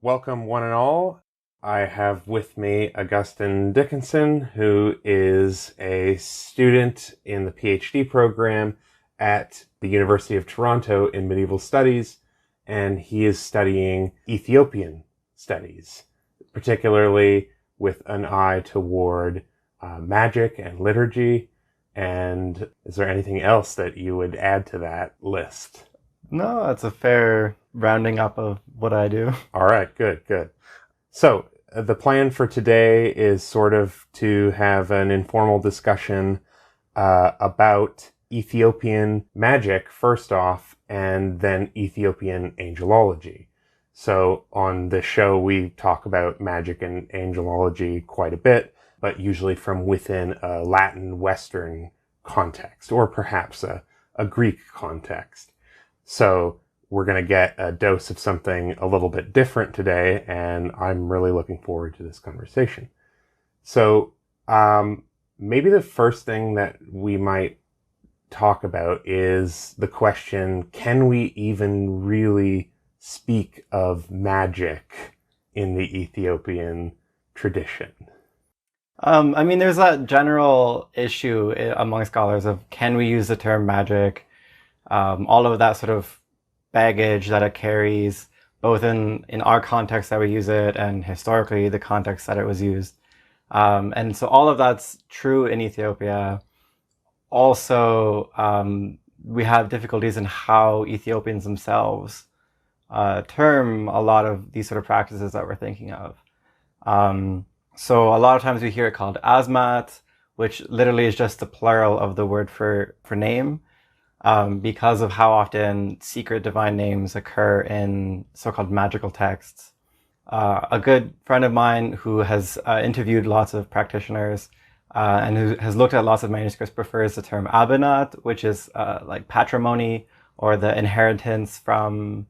Welcome, one and all. I have with me Augustine Dickinson, who is a student in the PhD program at the University of Toronto in Medieval Studies, and he is studying Ethiopian studies, particularly with an eye toward magic and liturgy. And is there anything else that you would add to that list? No, that's a fair rounding up of what I do. All right, good. So the plan for today is sort of to have an informal discussion about Ethiopian magic first off, and then Ethiopian angelology. So on this show, we talk about magic and angelology quite a bit, but usually from within a Latin Western context, or perhaps a Greek context. So we're going to get a dose of something a little bit different today, and I'm really looking forward to this conversation. So maybe the first thing that we might talk about is the question, can we even really speak of magic in the Ethiopian tradition? There's that general issue among scholars of can we use the term magic? All of that sort of baggage that it carries, both in our context that we use it and historically the context that it was used. And so all of that's true in Ethiopia. Also, we have difficulties in how Ethiopians themselves term a lot of these sort of practices that we're thinking of. So a lot of times we hear it called asmat, which literally is just the plural of the word for name. Because of how often secret divine names occur in so-called magical texts. A good friend of mine who has interviewed lots of practitioners and who has looked at lots of manuscripts prefers the term abinat, which is like patrimony or the inheritance from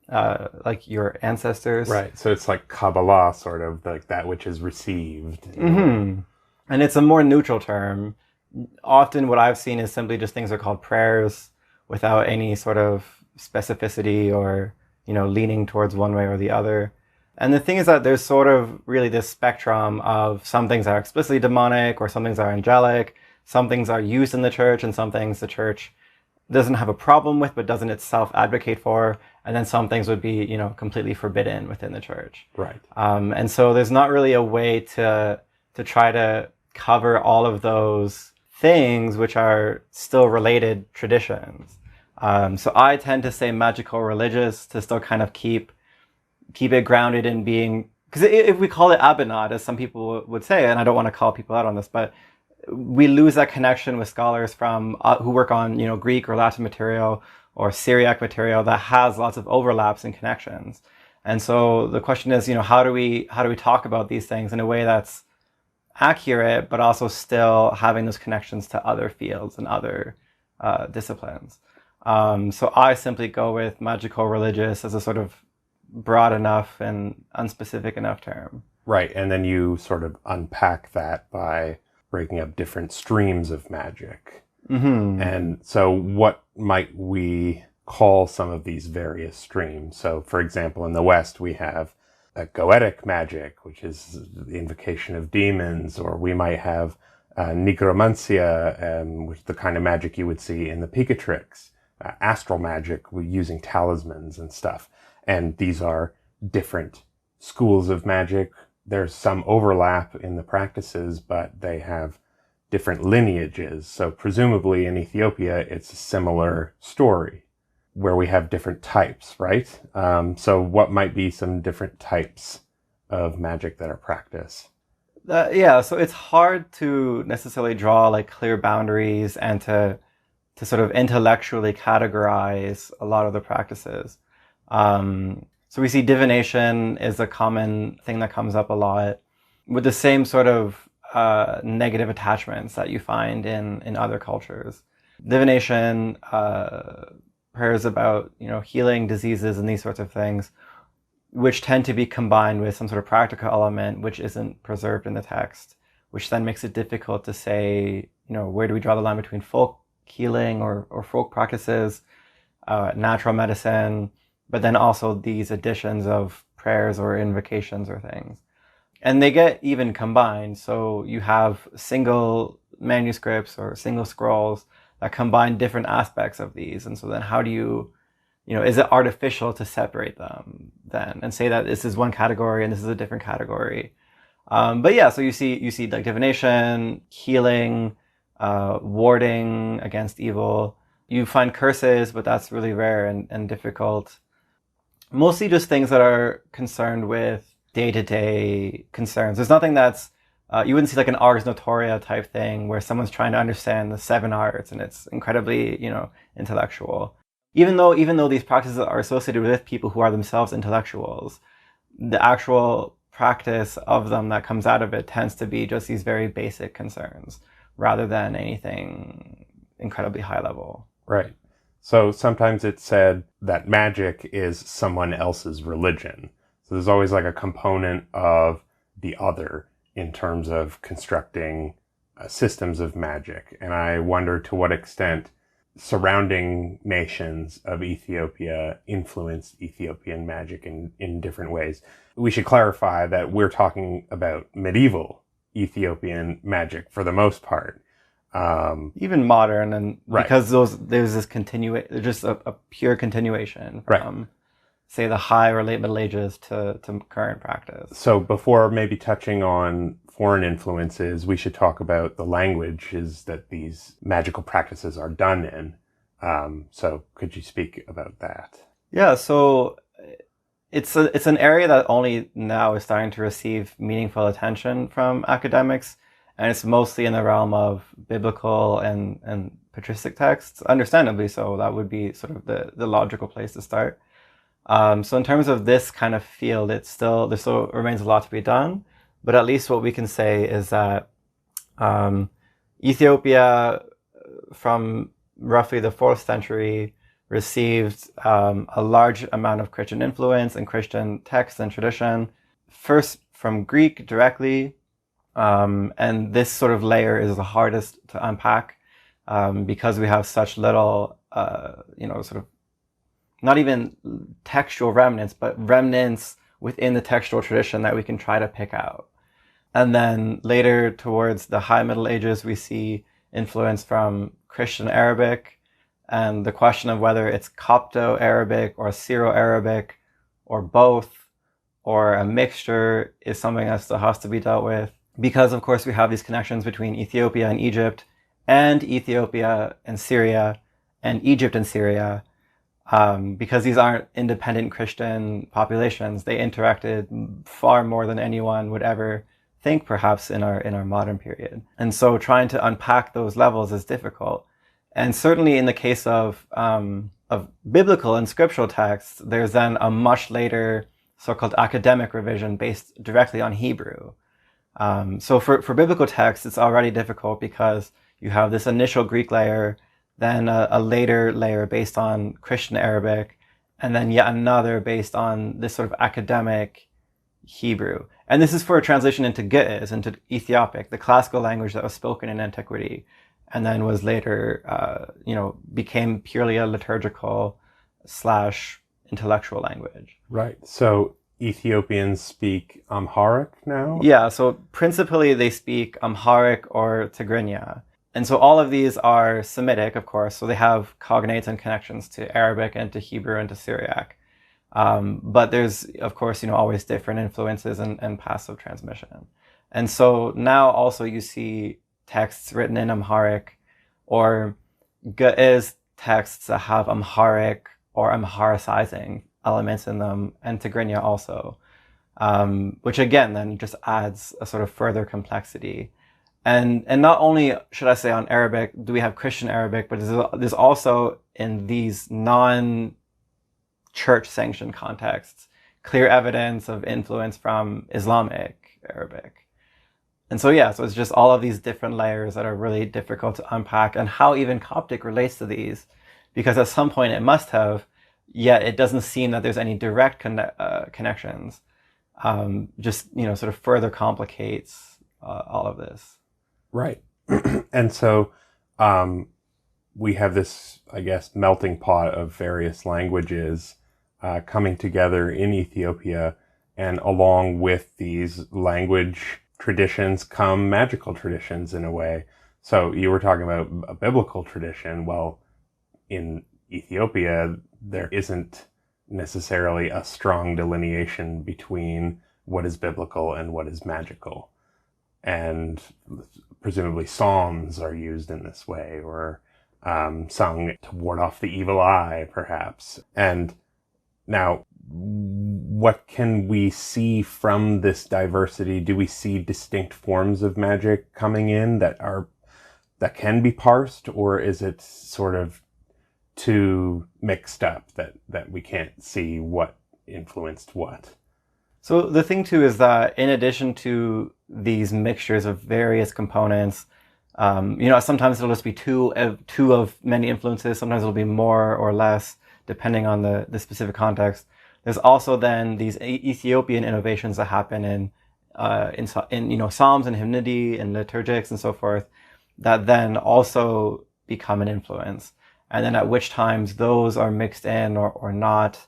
like your ancestors. Right, so it's like Kabbalah, sort of, like that which is received. Mm-hmm. And it's a more neutral term. Often what I've seen is simply just things are called prayers without any sort of specificity or, leaning towards one way or the other. And the thing is that there's sort of really this spectrum of some things are explicitly demonic or some things are angelic, some things are used in the church and some things the church doesn't have a problem with but doesn't itself advocate for, and then some things would be, completely forbidden within the church. Right. And so there's not really a way to try to cover all of those things which are still related traditions. So I tend to say magical religious to still kind of keep it grounded in being, because if we call it abinat, as some people would say, and I don't want to call people out on this, but we lose that connection with scholars from who work on Greek or Latin material or Syriac material that has lots of overlaps and connections. And so the question is, how do we talk about these things in a way that's accurate, but also still having those connections to other fields and other disciplines. So I simply go with magical religious as a sort of broad enough and unspecific enough term. Right, and then you sort of unpack that by breaking up different streams of magic. Mm-hmm. And so what might we call some of these various streams? So, for example, in the West, we have goetic magic, which is the invocation of demons, or we might have nigromancia, which is the kind of magic you would see in the Picatrix, astral magic using talismans and stuff. And these are different schools of magic. There's some overlap in the practices, but they have different lineages. So presumably in Ethiopia, it's a similar story, where we have different types, right? So what might be some different types of magic that are practiced? So it's hard to necessarily draw like clear boundaries and to sort of intellectually categorize a lot of the practices. So we see divination is a common thing that comes up a lot with the same sort of negative attachments that you find in other cultures. Divination, prayers about, healing diseases and these sorts of things, which tend to be combined with some sort of practical element which isn't preserved in the text, which then makes it difficult to say, where do we draw the line between folk healing or folk practices, natural medicine, but then also these additions of prayers or invocations or things. And they get even combined. So you have single manuscripts or single scrolls that combine different aspects of these. And so then how do you, is it artificial to separate them then and say that this is one category and this is a different category? But yeah, so you see like divination, healing, warding against evil. You find curses, but that's really rare and difficult. Mostly just things that are concerned with day-to-day concerns. There's nothing that's, you wouldn't see like an Ars Notoria type thing where someone's trying to understand the 7 arts and it's incredibly, intellectual. Even though these practices are associated with people who are themselves intellectuals, the actual practice of them that comes out of it tends to be just these very basic concerns rather than anything incredibly high level. Right. So sometimes it's said that magic is someone else's religion. So there's always like a component of the other in terms of constructing systems of magic. And I wonder to what extent surrounding nations of Ethiopia influenced Ethiopian magic in different ways. We should clarify that we're talking about medieval Ethiopian magic for the most part. Even modern, and right. Because there's this just a pure continuation from, right. say, the high or late Middle Ages to current practice. So before maybe touching on foreign influences, we should talk about the languages that these magical practices are done in. So could you speak about that? Yeah, so it's an area that only now is starting to receive meaningful attention from academics, and it's mostly in the realm of biblical and patristic texts, understandably so. That would be sort of the logical place to start. So in terms of this kind of field, there still remains a lot to be done, but at least what we can say is that Ethiopia, from roughly the 4th century, received a large amount of Christian influence and Christian text and tradition, first from Greek directly, and this sort of layer is the hardest to unpack because we have such little, sort of not even textual remnants, but remnants within the textual tradition that we can try to pick out. And then later towards the High Middle Ages, we see influence from Christian Arabic, and the question of whether it's Copto-Arabic or Syro-Arabic or both or a mixture is something that still has to be dealt with. Because, of course, we have these connections between Ethiopia and Egypt, and Ethiopia and Syria, and Egypt and Syria, because these aren't independent Christian populations. They interacted far more than anyone would ever think, perhaps, in our modern period. And so trying to unpack those levels is difficult. And certainly in the case of biblical and scriptural texts, there's then a much later so-called academic revision based directly on Hebrew. So for biblical texts, it's already difficult because you have this initial Greek layer, then a later layer based on Christian Arabic, and then yet another based on this sort of academic Hebrew. And this is for a translation into Ge'ez, into Ethiopic, the classical language that was spoken in antiquity, and then was later, became purely a liturgical / intellectual language. Right. So Ethiopians speak Amharic now? Yeah, so principally they speak Amharic or Tigrinya. And so all of these are Semitic, of course, so they have cognates and connections to Arabic and to Hebrew and to Syriac. But there's, of course, always different influences and paths of transmission. And so now also you see texts written in Amharic or Ge'ez texts that have Amharic or Amharicizing elements in them, and Tigrinya also, which again then just adds a sort of further complexity. And not only, should I say, on Arabic do we have Christian Arabic, but there's also in these non-church sanctioned contexts clear evidence of influence from Islamic Arabic. And so so it's just all of these different layers that are really difficult to unpack, and how even Coptic relates to these, because at some point it must have, yet it doesn't seem that there's any direct connections. Just sort of further complicates all of this. Right. And so we have this, I guess, melting pot of various languages coming together in Ethiopia. And along with these language traditions come magical traditions in a way. So you were talking about a biblical tradition. Well, in Ethiopia, there isn't necessarily a strong delineation between what is biblical and what is magical. And presumably psalms are used in this way, or sung to ward off the evil eye, perhaps. And now, what can we see from this diversity? Do we see distinct forms of magic coming in that can be parsed, or is it sort of too mixed up that we can't see what influenced what? So the thing too is that in addition to these mixtures of various components, sometimes it'll just be two of many influences. Sometimes it'll be more or less, depending on the specific context. There's also then these Ethiopian innovations that happen in psalms and hymnody and liturgics and so forth, that then also become an influence. And then at which times those are mixed in or not.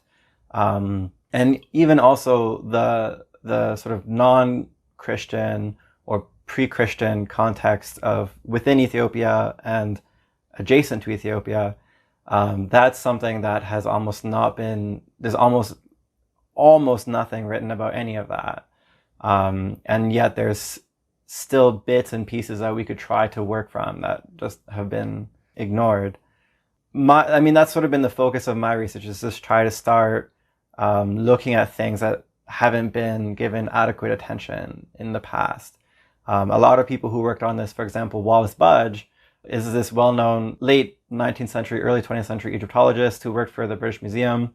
And even also the sort of non-Christian or pre-Christian context of within Ethiopia and adjacent to Ethiopia, that's something that has almost not been, there's almost nothing written about any of that. And yet there's still bits and pieces that we could try to work from that just have been ignored. That's sort of been the focus of my research, is just try to start looking at things that haven't been given adequate attention in the past. A lot of people who worked on this, for example, Wallace Budge, is this well-known late 19th century, early 20th century Egyptologist who worked for the British Museum.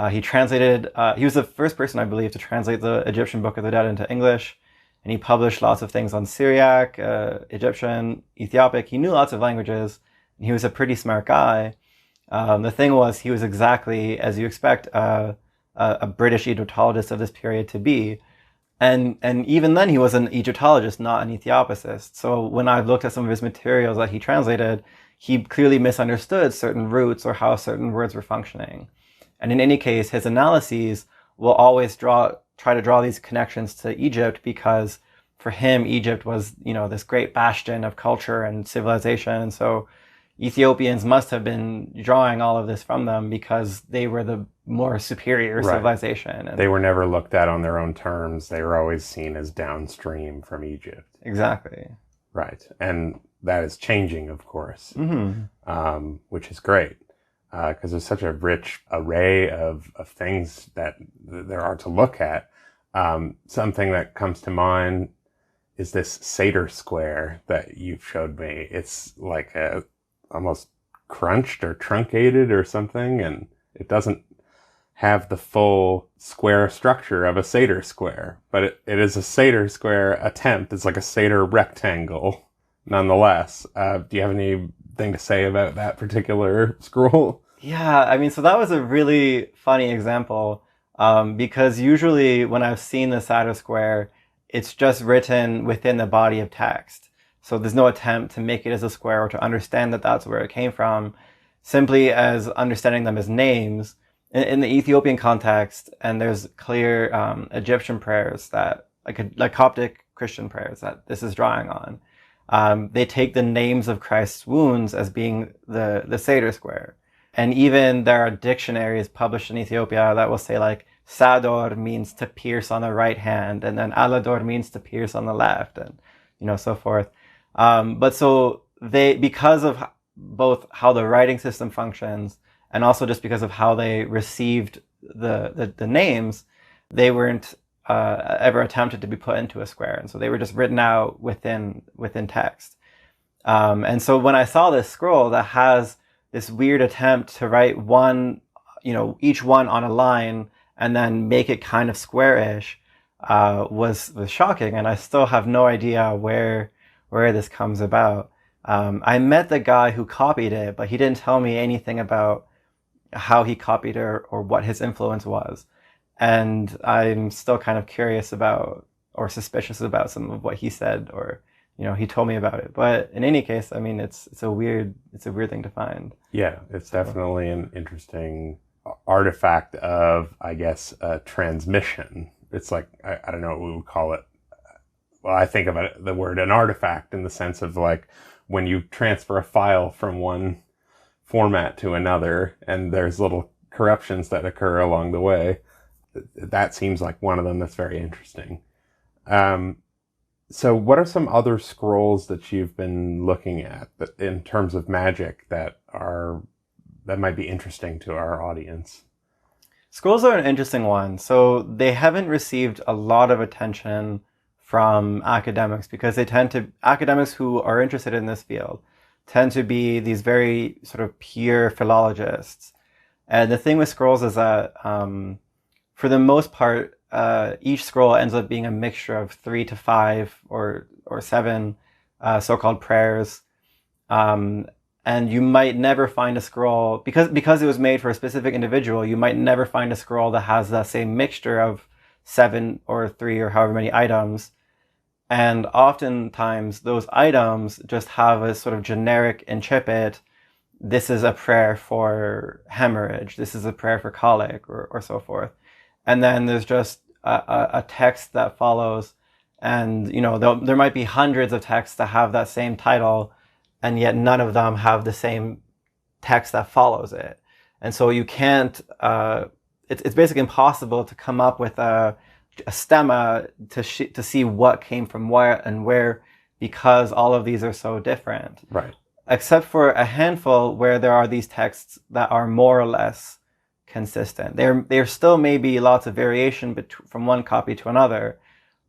He was the first person, I believe, to translate the Egyptian Book of the Dead into English. And he published lots of things on Syriac, Egyptian, Ethiopic. He knew lots of languages. And he was a pretty smart guy. The thing was, he was exactly as you expect a British Egyptologist of this period to be. And even then, he was an Egyptologist, not an Ethiopiscist. So when I've looked at some of his materials that he translated, he clearly misunderstood certain roots or how certain words were functioning. And in any case, his analyses will always try to draw these connections to Egypt, because for him, Egypt was, this great bastion of culture and civilization. And so Ethiopians must have been drawing all of this from them because they were the more superior civilization. And they were never looked at on their own terms. They were always seen as downstream from Egypt. Exactly. Right. And that is changing, of course, which is great, because there's such a rich array of things that there are to look at. Something that comes to mind is this Seder square that you've showed me. It's like almost crunched or truncated or something, and it doesn't have the full square structure of a Seder square, but it is a Seder square attempt. It's like a Seder rectangle nonetheless. Do you have anything to say about that particular scroll? Yeah, so that was a really funny example, because usually when I've seen the Seder square, it's just written within the body of text. So there's no attempt to make it as a square or to understand that that's where it came from, simply as understanding them as names. In the Ethiopian context, and there's clear Egyptian prayers that, like Coptic Christian prayers that this is drawing on. They take the names of Christ's wounds as being the Seder square. And even there are dictionaries published in Ethiopia that will say like Sador means to pierce on the right hand, and then Alador means to pierce on the left, and so forth. But so because of both how the writing system functions, and also just because of how they received the names, they weren't ever attempted to be put into a square, and so they were just written out within text. And so when I saw this scroll that has this weird attempt to write one, each one on a line and then make it kind of squarish, was shocking, and I still have no idea where this comes about. I met the guy who copied it, but he didn't tell me anything about how he copied it or what his influence was. And I'm still kind of curious about or suspicious about some of what he said, or he told me about it. But in any case, it's a weird thing to find. Yeah, it's definitely an interesting artifact of, I guess, transmission it's like, I don't know what we would call it. Well, I think of it, the word an artifact in the sense of like when you transfer a file from one format to another and there's little corruptions that occur along the way. That seems like one of them that's very interesting. So what are some other scrolls that you've been looking at that in terms of magic that might be interesting to our audience? Scrolls are an interesting one. So they haven't received a lot of attention from academics because academics who are interested in this field tend to be these very sort of pure philologists. And the thing with scrolls is that for the most part, each scroll ends up being a mixture of 3 to 5 or 7 so-called prayers. And you might never find a scroll, because it was made for a specific individual, you might never find a scroll that has that same mixture of 7 or 3 or however many items. And oftentimes those items just have a sort of generic incipit. This is a prayer for hemorrhage. This is a prayer for colic or so forth. And then there's just a text that follows. And, there might be hundreds of texts that have that same title, and yet none of them have the same text that follows it. And so you can't, it's basically impossible to come up with a stemma to see what came from where and where, because all of these are so different. Right. Except for a handful where there are these texts that are more or less consistent. There still may be lots of variation from one copy to another,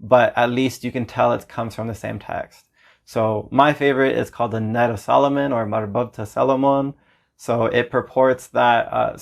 but at least you can tell it comes from the same text. So my favorite is called the Net of Solomon, or Marbabta Solomon. So it purports that,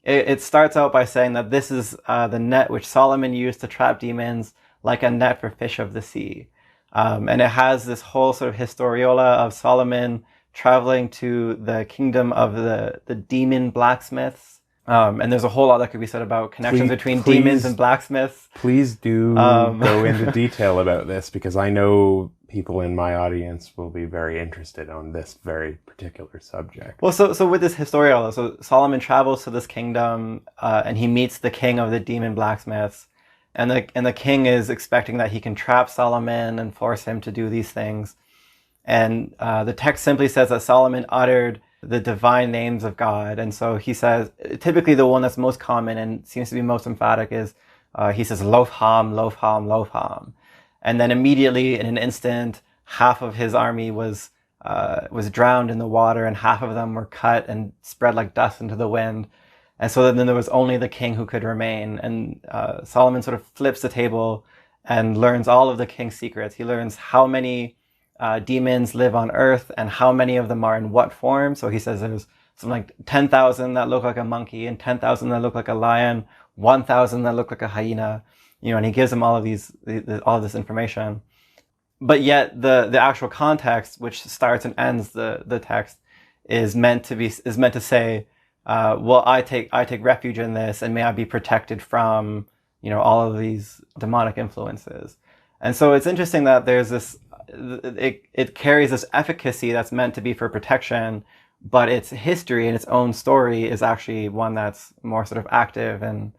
it starts out by saying that this is the net which Solomon used to trap demons, like a net for fish of the sea. And it has this whole sort of historiola of Solomon traveling to the kingdom of the demon blacksmiths. And there's a whole lot that could be said about connections between demons and blacksmiths. Please do go into detail about this, because I know people in my audience will be very interested on this very particular subject. Well, so with this historiola, so Solomon travels to this kingdom and he meets the king of the demon blacksmiths. And the king is expecting that he can trap Solomon and force him to do these things. And the text simply says that Solomon uttered the divine names of God. And so he says, typically the one that's most common and seems to be most emphatic is, he says, Lofham, Lofham, Lofham. And then immediately, in an instant, half of his army was drowned in the water, and half of them were cut and spread like dust into the wind. And so then there was only the king who could remain. And Solomon sort of flips the table and learns all of the king's secrets. He learns how many demons live on earth and how many of them are in what form. So he says there's something like 10,000 that look like a monkey, and 10,000 that look like a lion, 1,000 that look like a hyena. And he gives them all of this information. But yet the actual context, which starts and ends the text, is meant to say, well, I take refuge in this, and may I be protected from, all of these demonic influences. And so it's interesting that there's this, it carries this efficacy that's meant to be for protection, but its history and its own story is actually one that's more sort of active and,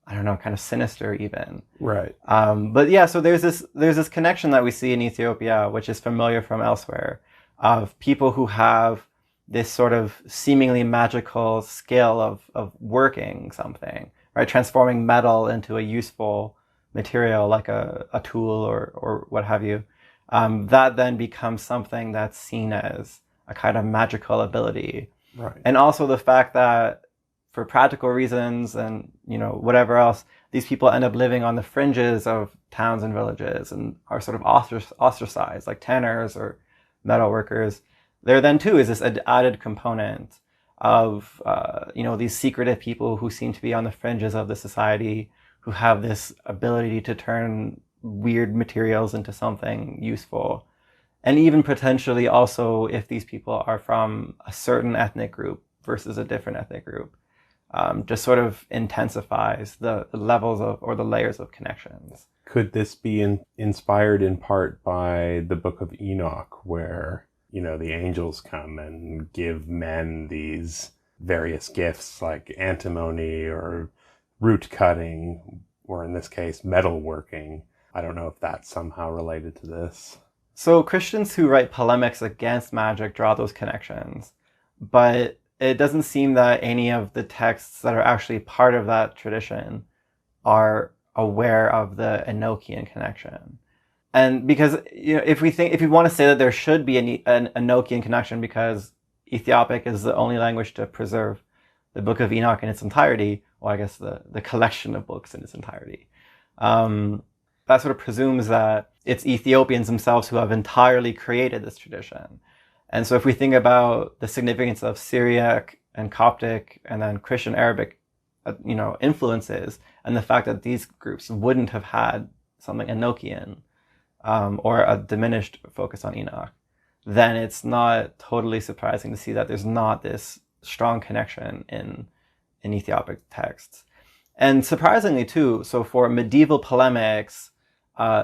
I don't know, kind of sinister even. Right. But yeah, so there's this connection that we see in Ethiopia, which is familiar from elsewhere, of people who have this sort of seemingly magical skill of working something, right? Transforming metal into a useful material like a tool or what have you. That then becomes something that's seen as a kind of magical ability. Right. And also the fact that for practical reasons and, whatever else, these people end up living on the fringes of towns and villages and are sort of ostracized, like tanners or metal workers. There then too is this added component of, these secretive people who seem to be on the fringes of the society, who have this ability to turn weird materials into something useful. And even potentially also if these people are from a certain ethnic group versus a different ethnic group. Just sort of intensifies the levels of, or the layers of connections. Could this be inspired in part by the book of Enoch, where, the angels come and give men these various gifts like antimony or root cutting, or in this case, metalworking. I don't know if that's somehow related to this. So Christians who write polemics against magic draw those connections, but it doesn't seem that any of the texts that are actually part of that tradition are aware of the Enochian connection. And because, if we want to say that there should be an Enochian connection because Ethiopic is the only language to preserve the Book of Enoch in its entirety, well, I guess the collection of books in its entirety, that sort of presumes that it's Ethiopians themselves who have entirely created this tradition. And so if we think about the significance of Syriac and Coptic and then Christian Arabic, influences, and the fact that these groups wouldn't have had something Enochian, or a diminished focus on Enoch, then it's not totally surprising to see that there's not this strong connection in Ethiopic texts. And surprisingly too, so for medieval polemics,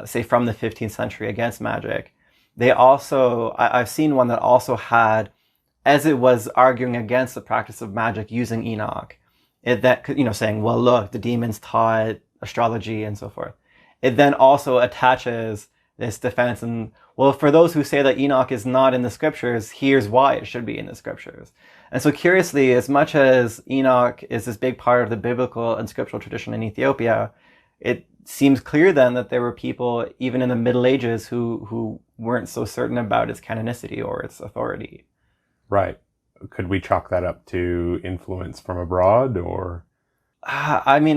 say from the 15th century against magic, they also, I've seen one that also had, as it was arguing against the practice of magic using Enoch, saying, well, look, the demons taught astrology and so forth. It then also attaches this defense and, well, for those who say that Enoch is not in the scriptures, here's why it should be in the scriptures. And so curiously, as much as Enoch is this big part of the biblical and scriptural tradition in Ethiopia, it seems clear then that there were people, even in the Middle Ages, who weren't so certain about its canonicity or its authority. Right. Could we chalk that up to influence from abroad, or? To be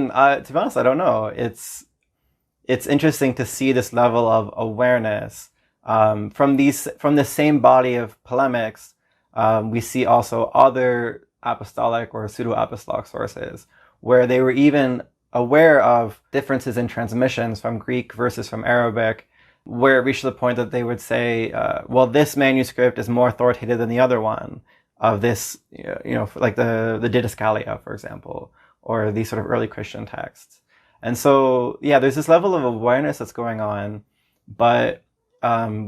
honest, I don't know. It's interesting to see this level of awareness from the same body of polemics. We see also other apostolic or pseudo-apostolic sources where they were even aware of differences in transmissions from Greek versus from Arabic, where it reached the point that they would say, well, this manuscript is more authoritative than the other one of this, like the Didascalia, for example, or these sort of early Christian texts. And so, yeah, there's this level of awareness that's going on, but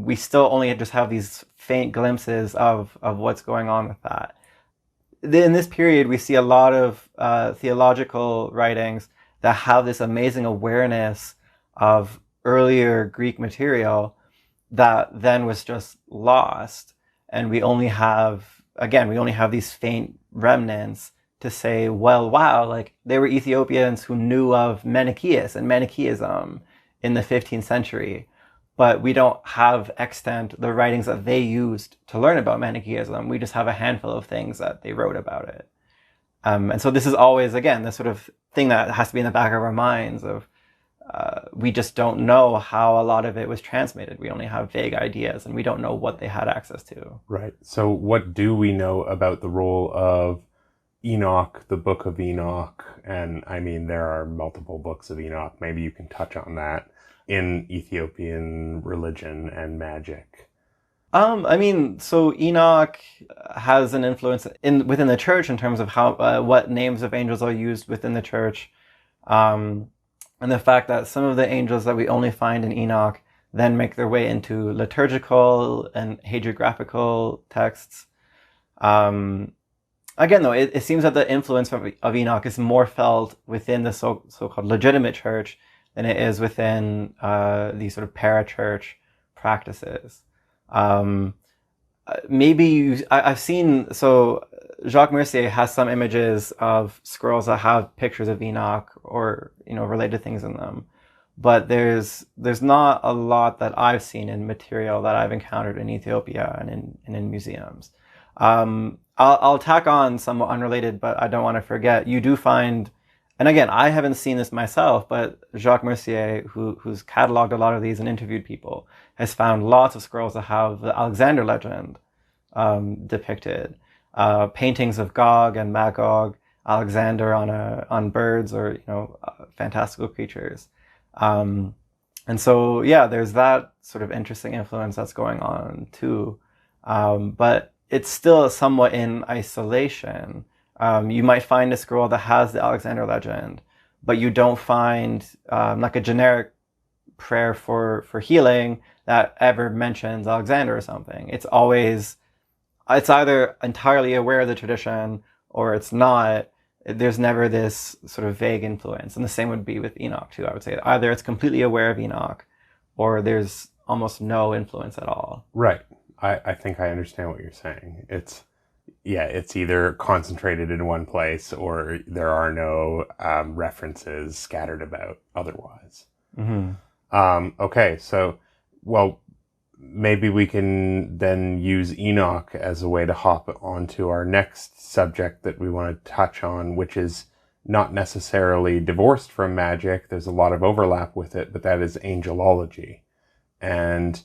we still only just have these faint glimpses of what's going on with that. In this period, we see a lot of theological writings that have this amazing awareness of earlier Greek material that then was just lost. And we only have these faint remnants to say, well, wow, like there were Ethiopians who knew of Manichaeus and Manichaeism in the 15th century, but we don't have extant the writings that they used to learn about Manichaeism. We just have a handful of things that they wrote about it. And so this is always, again, the sort of thing that has to be in the back of our minds of we just don't know how a lot of it was transmitted. We only have vague ideas and we don't know what they had access to. Right. So what do we know about the role of Enoch, the Book of Enoch? And I mean, there are multiple books of Enoch. Maybe you can touch on that in Ethiopian religion and magic. So Enoch has an influence within the church in terms of how what names of angels are used within the church, and the fact that some of the angels that we only find in Enoch then make their way into liturgical and hagiographical texts. Again, though, it seems that the influence of Enoch is more felt within the so-called legitimate church than it is within these sort of parachurch practices. I've seen, so Jacques Mercier has some images of scrolls that have pictures of Enoch or, related things in them. But there's not a lot that I've seen in material that I've encountered in Ethiopia and in museums. I'll tack on somewhat unrelated, but I don't want to forget, you do find, and again, I haven't seen this myself, but Jacques Mercier, who's cataloged a lot of these and interviewed people, has found lots of scrolls that have the Alexander legend depicted. Paintings of Gog and Magog, Alexander on birds or fantastical creatures. And so, yeah, there's that sort of interesting influence that's going on too. But it's still somewhat in isolation. You might find a scroll that has the Alexander legend, but you don't find like a generic prayer for healing that ever mentions Alexander or something. It's either entirely aware of the tradition or it's not. there's never this sort of vague influence. And the same would be with Enoch too, I would say. Either it's completely aware of Enoch, or there's almost no influence at all. Right. I think I understand what you're saying. It's either concentrated in one place, or there are no references scattered about otherwise. Okay, so, well, maybe we can then use Enoch as a way to hop onto our next subject that we want to touch on, which is not necessarily divorced from magic. There's a lot of overlap with it, but that is angelology. And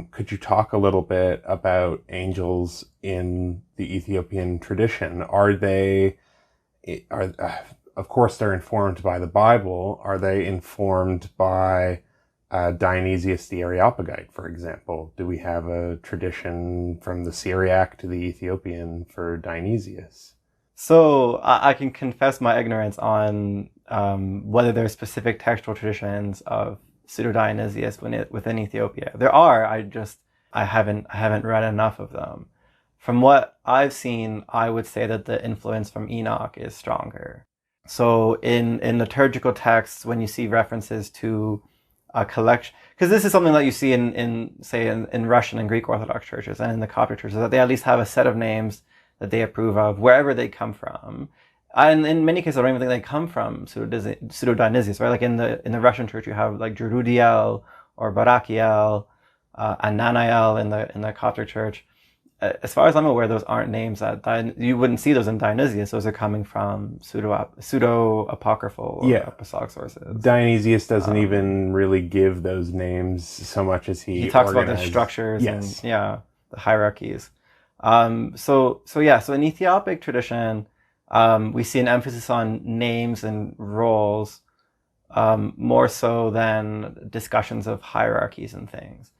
could you talk a little bit about angels in the Ethiopian tradition? Of course, they're informed by the Bible. Are they informed by Dionysius the Areopagite, for example? Do we have a tradition from the Syriac to the Ethiopian for Dionysius? So I can confess my ignorance on whether there are specific textual traditions of Pseudo-Dionysius within Ethiopia. There are, I haven't read enough of them. From what I've seen, I would say that the influence from Enoch is stronger. So in liturgical texts, when you see references to a collection, because this is something that you see in Russian and Greek Orthodox churches and in the Coptic churches, that they at least have a set of names that they approve of wherever they come from. And in many cases, I don't even think they come from Pseudo-Dionysius, right? Like in the Russian church, you have like Jerudiel or Barakiel, Ananiel in the Coptic church. As far as I'm aware, those aren't names that you wouldn't see those in Dionysius. Those are coming from pseudo-apocryphal or apostolic sources. Dionysius doesn't even really give those names so much as he talks about the structures and the hierarchies. So in Ethiopic tradition, we see an emphasis on names and roles more so than discussions of hierarchies and things.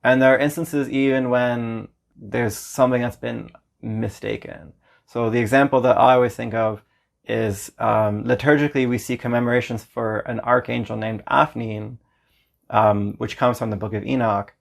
And there are instances even when there's something that's been mistaken. So the example that I always think of is liturgically we see commemorations for an archangel named Aphnine, which comes from the book of Enoch.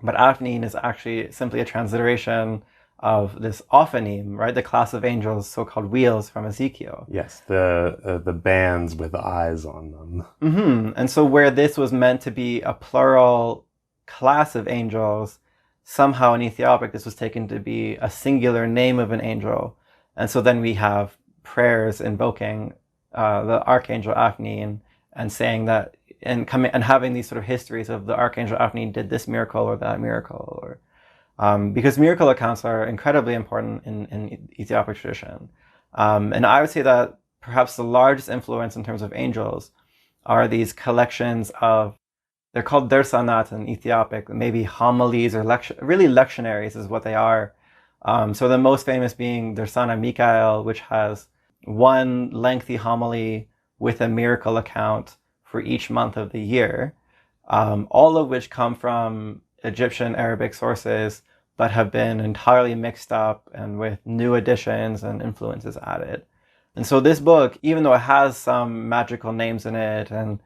But Aphnine is actually simply a transliteration of this Ophanim, right? The class of angels, so-called wheels from Ezekiel. Yes, the bands with eyes on them. And so where this was meant to be a plural class of angels, somehow in Ethiopic this was taken to be a singular name of an angel. And so then we have prayers invoking the archangel Aphnine and saying that, and having these sort of histories of the archangel Aphnine did this miracle or that miracle, or because miracle accounts are incredibly important in Ethiopic tradition. And I would say that perhaps the largest influence in terms of angels are these collections of, they're called dersanat in Ethiopic, maybe homilies or really lectionaries is what they are. So the most famous being Dersana Mikael, which has one lengthy homily with a miracle account for each month of the year, all of which come from Egyptian Arabic sources, but have been entirely mixed up and with new additions and influences added. And so this book, even though it has some magical names in it and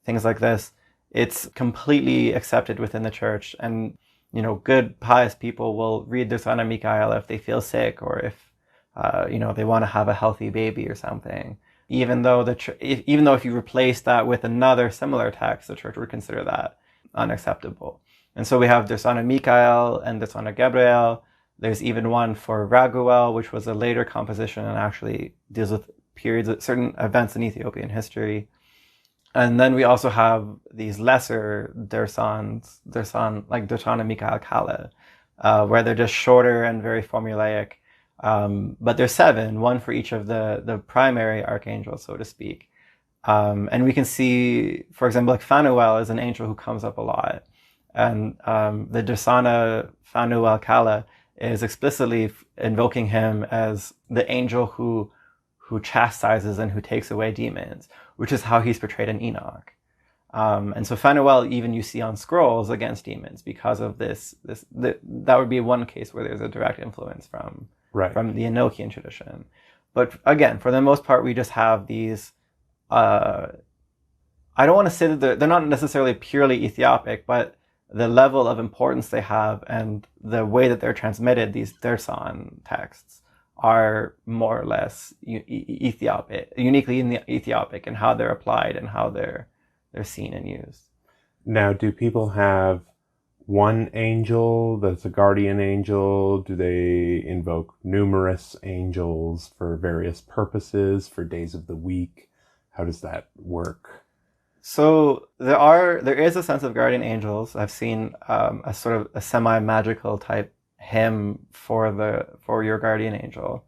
things like this, it's completely accepted within the church. And, good pious people will read the Dersana Mikael if they feel sick or if, they want to have a healthy baby or something. Even though if you replace that with another similar text, the church would consider that unacceptable. And so we have Dersana Mikael and Dersana Gabriel. There's even one for Raguel, which was a later composition and actually deals with certain events in Ethiopian history. And then we also have these lesser Dersan, like Dersana Mikael Kale, where they're just shorter and very formulaic. But there's 7, one for each of the primary archangels, so to speak. And we can see, for example, like Phanuel is an angel who comes up a lot. And the Dersana Phanuel Kale is explicitly invoking him as the angel who chastises and who takes away demons, which is how he's portrayed in Enoch. And so Phanuel, even you see on scrolls against demons because of this. That would be one case where there's a direct influence from the Enochian tradition. But again, for the most part, we just have these. I don't want to say that they're not necessarily purely Ethiopic, but the level of importance they have and the way that they're transmitted, these Dersan texts, are more or less Ethiopic, uniquely in the Ethiopic, and how they're applied and how they're seen and used. Now, do people have one angel that's a guardian angel? Do they invoke numerous angels for various purposes, for days of the week? How does that work? So there is a sense of guardian angels. I've seen a sort of a semi-magical type hymn for your guardian angel.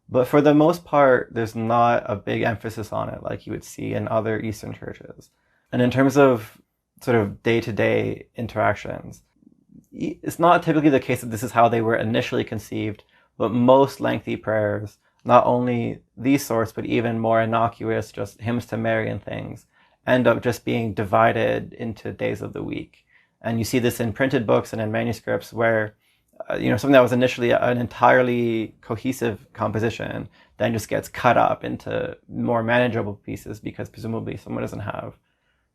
But for the most part, there's not a big emphasis on it like you would see in other Eastern churches. And in terms of sort of day-to-day interactions, it's not typically the case that this is how they were initially conceived, but most lengthy prayers, not only these sorts, but even more innocuous, just hymns to Mary and things, end up just being divided into days of the week. And you see this in printed books and in manuscripts where something that was initially an entirely cohesive composition then just gets cut up into more manageable pieces because presumably someone doesn't have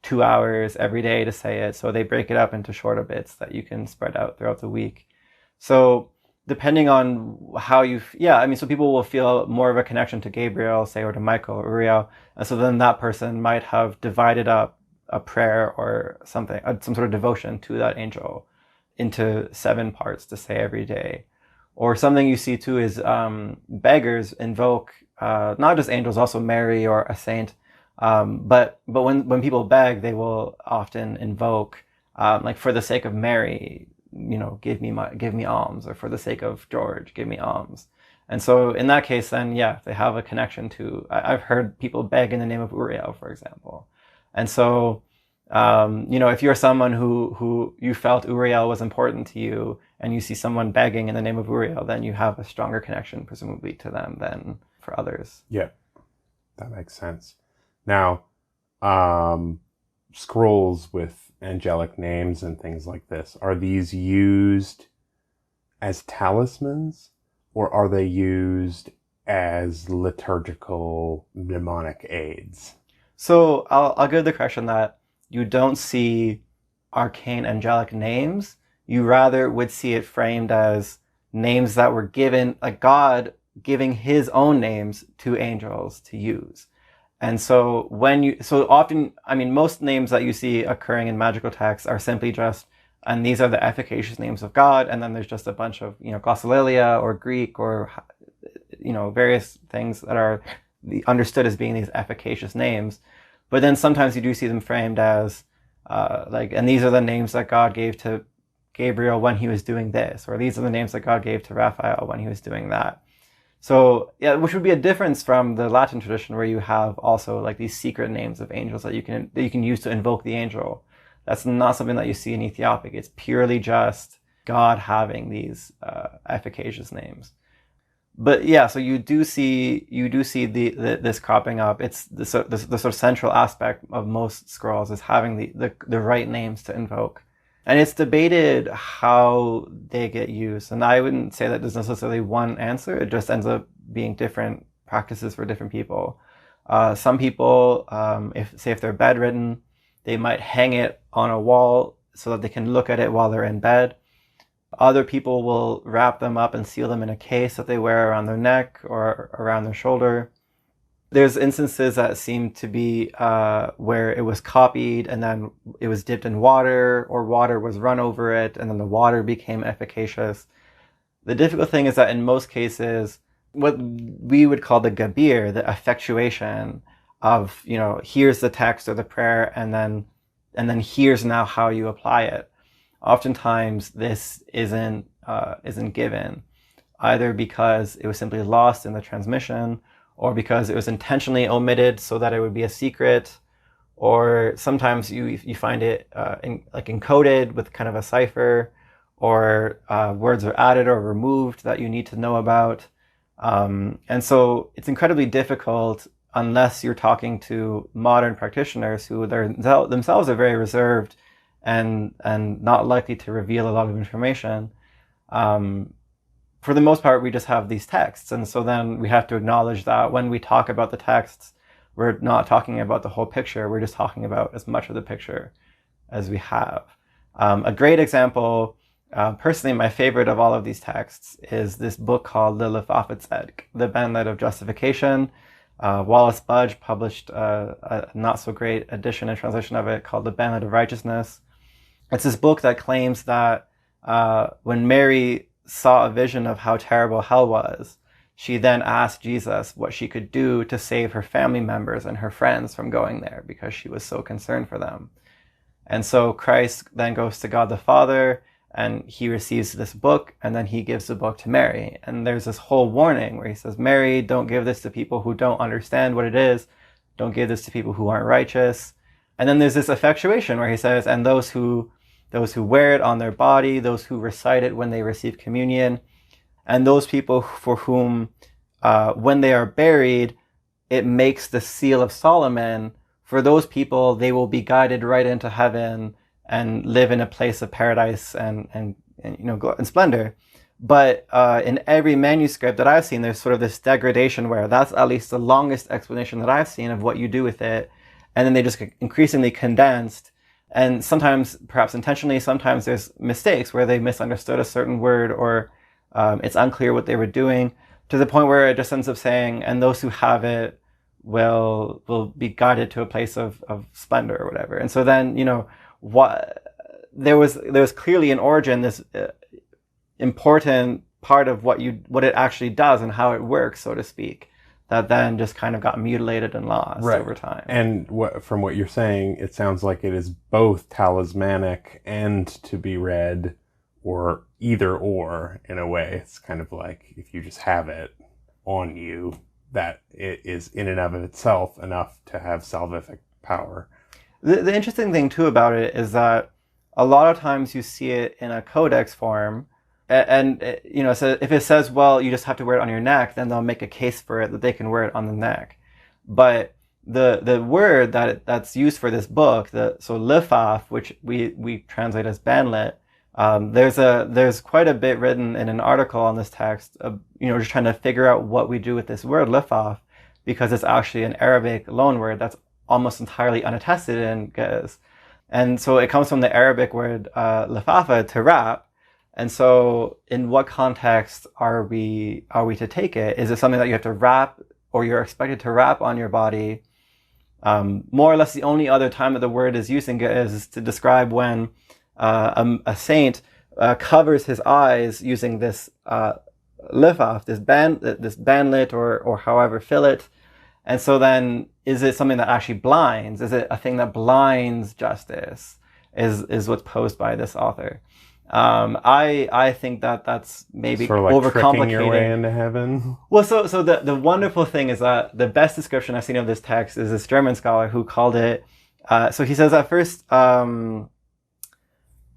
2 hours every day to say it. So they break it up into shorter bits that you can spread out throughout the week. So depending on how so people will feel more of a connection to Gabriel, say, or to Michael or Uriel. And so then that person might have divided up a prayer or something, some sort of devotion to that angel into 7 parts to say every day. Or something you see too is beggars invoke not just angels, also Mary or a saint. But when people beg, they will often invoke like for the sake of Mary, give me alms, or for the sake of George, give me alms. And so in that case, then they have a connection to. I've heard people beg in the name of Uriel, for example. And so if you're someone who you felt Uriel was important to you, and you see someone begging in the name of Uriel, then you have a stronger connection, presumably, to them than for others. Yeah, that makes sense. Now, scrolls with angelic names and things like this, are these used as talismans, or are they used as liturgical mnemonic aids? So I'll give the correction that you don't see arcane angelic names. You rather would see it framed as names that were given, like God giving his own names to angels to use. And so often, most names that you see occurring in magical texts are simply just, and these are the efficacious names of God, and then there's just a bunch of, glossolalia or Greek or, various things that are understood as being these efficacious names. But then sometimes you do see them framed as, and these are the names that God gave to Gabriel when he was doing this, or these are the names that God gave to Raphael when he was doing that. So, which would be a difference from the Latin tradition, where you have also like these secret names of angels that you can use to invoke the angel. That's not something that you see in Ethiopic. It's purely just God having these efficacious names. But so you do see this cropping up. It's the sort of central aspect of most scrolls is having the right names to invoke. And it's debated how they get used. And I wouldn't say that there's necessarily one answer. It just ends up being different practices for different people. Some people, if they're bedridden, they might hang it on a wall so that they can look at it while they're in bed. Other people will wrap them up and seal them in a case that they wear around their neck or around their shoulder. There's instances that seem to be where it was copied and then it was dipped in water, or water was run over it and then the water became efficacious. The difficult thing is that in most cases, what we would call the gabir, the effectuation of, here's the text or the prayer, and then here's now how you apply it. Oftentimes this isn't given, either because it was simply lost in the transmission, or because it was intentionally omitted so that it would be a secret, or sometimes you find it encoded with kind of a cipher, or words are added or removed that you need to know about. And so it's incredibly difficult unless you're talking to modern practitioners who themselves are very reserved and not likely to reveal a lot of information. For the most part, we just have these texts. And so then we have to acknowledge that when we talk about the texts, we're not talking about the whole picture. We're just talking about as much of the picture as we have. A great example Personally, my favorite of all of these texts is this book called the Lefafatzedek, the Bandit of Justification. Wallace Budge published a not so great edition and translation of it called The Bandit of Righteousness. It's this book that claims that when Mary saw a vision of how terrible hell was, she then asked Jesus what she could do to save her family members and her friends from going there because she was so concerned for them. And so Christ then goes to God the Father, and he receives this book, and then he gives the book to Mary. And there's this whole warning where he says, Mary, don't give this to people who don't understand what it is. Don't give this to people who aren't righteous. And then there's this effectuation where he says, and those who wear it on their body, those who recite it when they receive communion, and those people for whom, when they are buried, it makes the seal of Solomon. For those people, they will be guided right into heaven and live in a place of paradise and splendor. But in every manuscript that I've seen, there's sort of this degradation where that's at least the longest explanation that I've seen of what you do with it. And then they just get increasingly condensed. And sometimes, perhaps intentionally, sometimes there's mistakes where they misunderstood a certain word, or it's unclear what they were doing, to the point where it just ends up saying, and those who have it will be guided to a place of splendor or whatever. And so then, there was clearly an origin, this important part of what it actually does and how it works, so to speak, that then just kind of got mutilated and lost over time. And from what you're saying, it sounds like it is both talismanic and to be read, or either or, in a way. It's kind of like if you just have it on you, that it is in and of itself enough to have salvific power. The interesting thing too about it is that a lot of times you see it in a codex form, and so if it says, well, you just have to wear it on your neck, then they'll make a case for it that they can wear it on the neck. But the word that's used for this book, so lifaf, which we translate as banlet, there's quite a bit written in an article on this text, just trying to figure out what we do with this word lifaf, because it's actually an Arabic loanword that's almost entirely unattested in Ge'ez. And so it comes from the Arabic word lifafa, to wrap. And so in what context are we to take it? Is it something that you have to wrap, or you're expected to wrap on your body? More or less the only other time that the word is used in Ge'ez is to describe when a saint covers his eyes using this lifaf, this bandlet, or however fillet. And so then, is it something that actually blinds? Is it a thing that blinds justice? Is what's posed by this author. I think that's maybe sort of like overcomplicating tricking your way into heaven. Well, so the wonderful thing is that the best description I've seen of this text is this German scholar who called it. So he says at first, I'm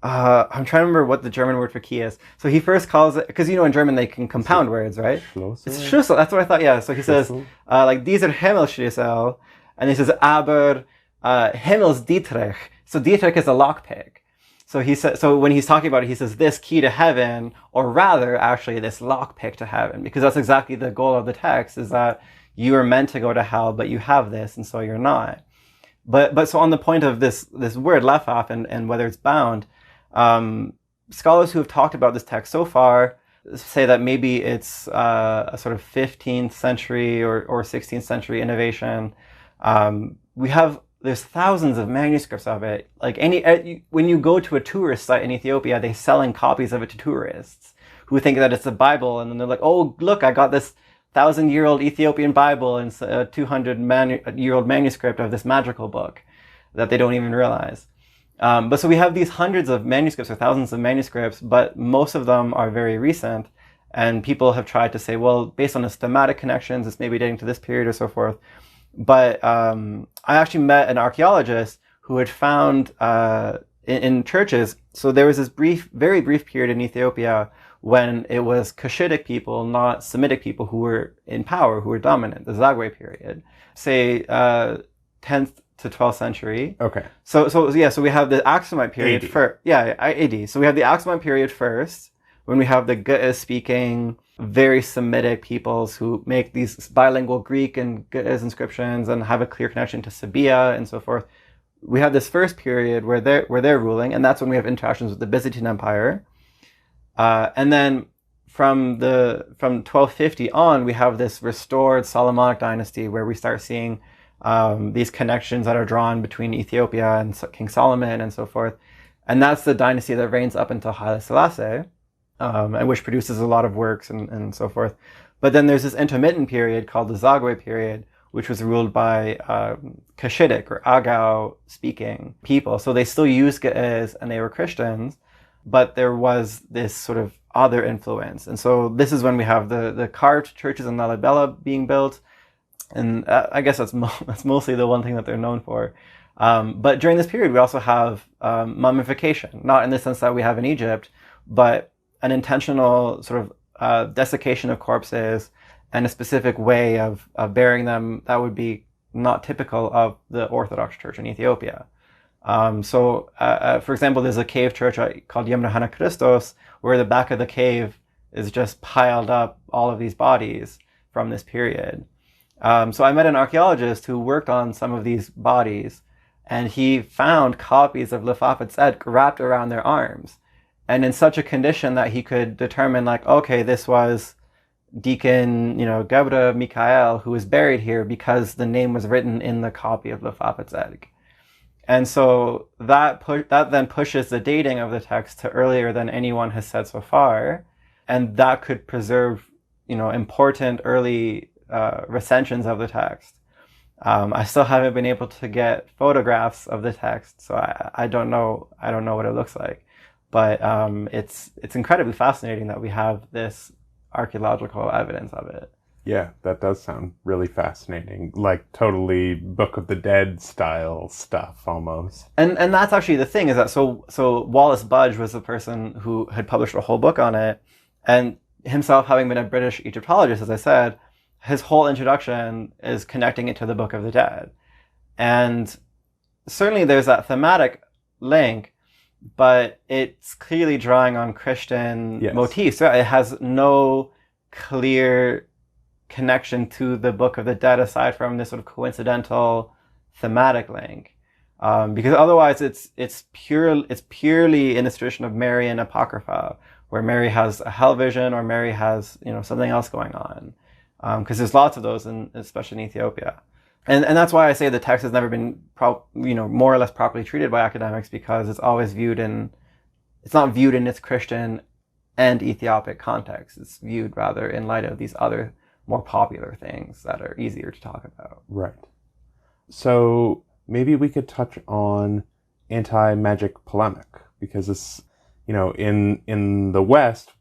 trying to remember what the German word for key is. So he first calls it, because in German they can compound words, right? Schlüssel? It's Schlüssel. That's what I thought. Yeah. So he says dieser Himmelsschlüssel, and he says aber Himmelsdietrich. So Dietrich is a lockpick. So he said. So when he's talking about it, he says this key to heaven, or rather, actually, this lockpick to heaven, because that's exactly the goal of the text: is that you are meant to go to hell, but you have this, and so you're not. But so on the point of this word lefaf and whether it's bound, scholars who have talked about this text so far say that maybe it's a sort of 15th century or 16th century innovation. There's thousands of manuscripts of it. Like when you go to a tourist site in Ethiopia, they're selling copies of it to tourists who think that it's a Bible, and then they're like, "Oh, look, I got this 1,000-year-old Ethiopian Bible and a 200-year-old manuscript of this magical book," that they don't even realize. But so we have these hundreds of manuscripts or thousands of manuscripts, but most of them are very recent, and people have tried to say, well, based on the thematic connections, it's maybe dating to this period or so forth. But I actually met an archaeologist who had found in churches, so there was this very brief period in Ethiopia when it was Cushitic people, not Semitic people, who were in power, who were dominant, the Zagwe period, say 10th to 12th century. Okay. So we have the Aksumite period AD. So we have the Aksumite period first, when we have the Ge'ez speaking, very Semitic peoples who make these bilingual Greek and Ge'ez inscriptions and have a clear connection to Sabia and so forth. We have this first period where they're ruling, and that's when we have interactions with the Byzantine Empire. And then from 1250 on, we have this restored Solomonic dynasty where we start seeing these connections that are drawn between Ethiopia and King Solomon and so forth. And that's the dynasty that reigns up until Haile Selassie, and which produces a lot of works and so forth. But then there's this intermittent period called the Zagwe period, which was ruled by Cushitic or Agau speaking people. So they still used Ge'ez and they were Christians, but there was this sort of other influence. And so this is when we have the carved churches in Lalibela being built. And I guess that's mostly the one thing that they're known for. But during this period, we also have mummification, not in the sense that we have in Egypt, but an intentional sort of desiccation of corpses and a specific way of burying them that would be not typical of the Orthodox Church in Ethiopia. For example, there's a cave church called Yemnahana Christos, where the back of the cave is just piled up all of these bodies from this period. So I met an archaeologist who worked on some of these bodies, and he found copies of Lefafet Tzedek wrapped around their arms, and in such a condition that he could determine, like, okay, this was Deacon, Gebra Mikael, who was buried here because the name was written in the copy of Lefafet Tzedek. And so that then pushes the dating of the text to earlier than anyone has said so far, and that could preserve, important early recensions of the text. I still haven't been able to get photographs of the text, so I don't know what it looks like. But it's incredibly fascinating that we have this archaeological evidence of it. Yeah, that does sound really fascinating. Like totally Book of the Dead style stuff almost. And that's actually the thing, is that so Wallace Budge was the person who had published a whole book on it, and himself having been a British Egyptologist, as I said, his whole introduction is connecting it to the Book of the Dead. And certainly there's that thematic link, but it's clearly drawing on Christian motifs. So it has no clear connection to the Book of the Dead aside from this sort of coincidental thematic link. Because otherwise it's purely in this tradition of Marian Apocrypha, where Mary has a hell vision or Mary has something else going on. Because there's lots of those, especially in Ethiopia. And that's why I say the text has never been more or less properly treated by academics, because it's always it's not viewed in its Christian and Ethiopic context. It's viewed rather in light of these other more popular things that are easier to talk about. Right. So maybe we could touch on anti-magic polemic, because it's, in the West,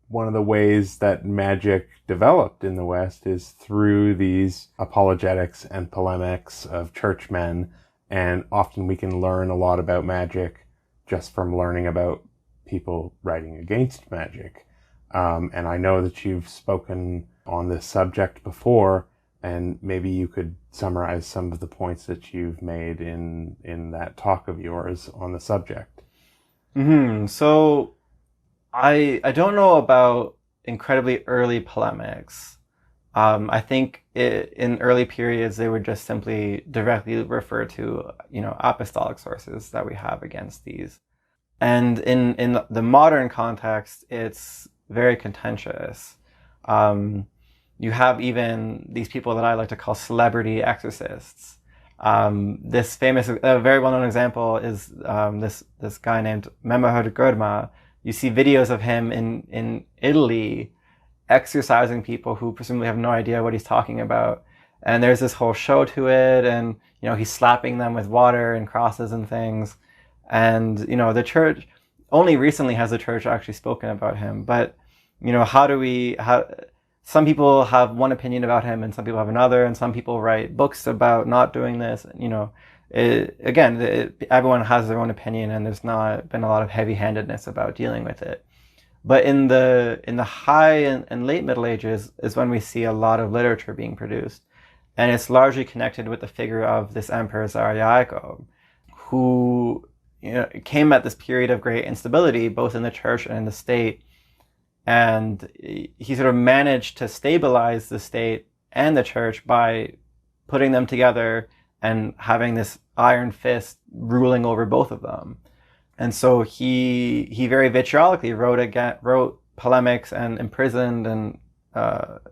one of the ways that magic developed in the West is through these apologetics and polemics of churchmen, and often we can learn a lot about magic just from learning about people writing against magic. And I know that you've spoken on this subject before, and maybe you could summarize some of the points that you've made in that talk of yours on the subject. Mm-hmm. So I don't know about incredibly early polemics. I think in early periods they would just simply directly refer to apostolic sources that we have against these. And in the modern context, it's very contentious. You have even these people that I like to call celebrity exorcists. This famous, very well-known example is this guy named Memahud Gurdma. You see videos of him in Italy exorcising people who presumably have no idea what he's talking about. And there's this whole show to it, and he's slapping them with water and crosses and things. And the church, only recently has the church actually spoken about him. But some people have one opinion about him and some people have another, and some people write books about not doing this. Everyone has their own opinion, and there's not been a lot of heavy-handedness about dealing with it. But in the high and late Middle Ages is when we see a lot of literature being produced, and it's largely connected with the figure of this emperor Zariah, who came at this period of great instability, both in the church and in the state, and he sort of managed to stabilize the state and the church by putting them together and having this iron fist ruling over both of them. And so he very vitriolically wrote polemics and imprisoned and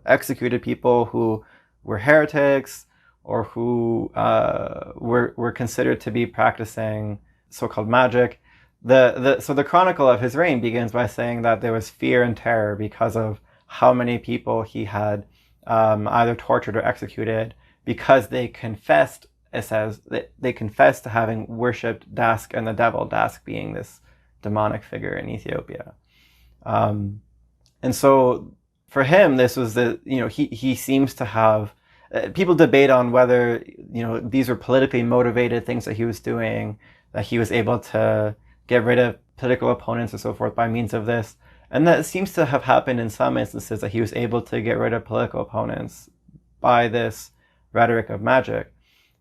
executed people who were heretics or who were considered to be practicing so-called magic. So the chronicle of his reign begins by saying that there was fear and terror because of how many people he had either tortured or executed because they confessed. It says that they confessed to having worshipped Dask and the devil, Dask being this demonic figure in Ethiopia. And so for him, this was he seems to have, people debate on whether, these were politically motivated things that he was doing, that he was able to get rid of political opponents and so forth by means of this. And that seems to have happened in some instances, that he was able to get rid of political opponents by this rhetoric of magic.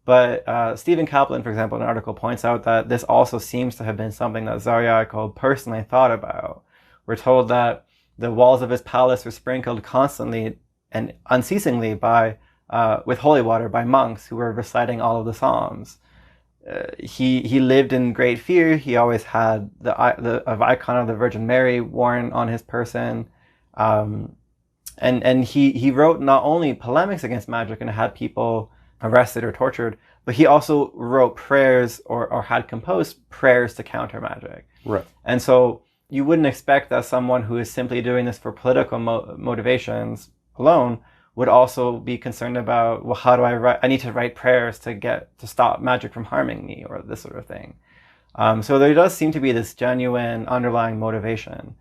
But Stephen Kaplan, for example, in an article points out that this also seems to have been something that Zariaikal personally thought about. We're told that the walls of his palace were sprinkled constantly and unceasingly with holy water by monks who were reciting all of the Psalms. He lived in great fear. He always had the icon of the Virgin Mary worn on his person. And he wrote not only polemics against magic and had people arrested or tortured, but he also wrote prayers or had composed prayers to counter magic. Right. And so you wouldn't expect that someone who is simply doing this for political motivations alone would also be concerned about, well, how do I write? I need to write prayers to stop magic from harming me, or this sort of thing. So there does seem to be this genuine underlying motivation.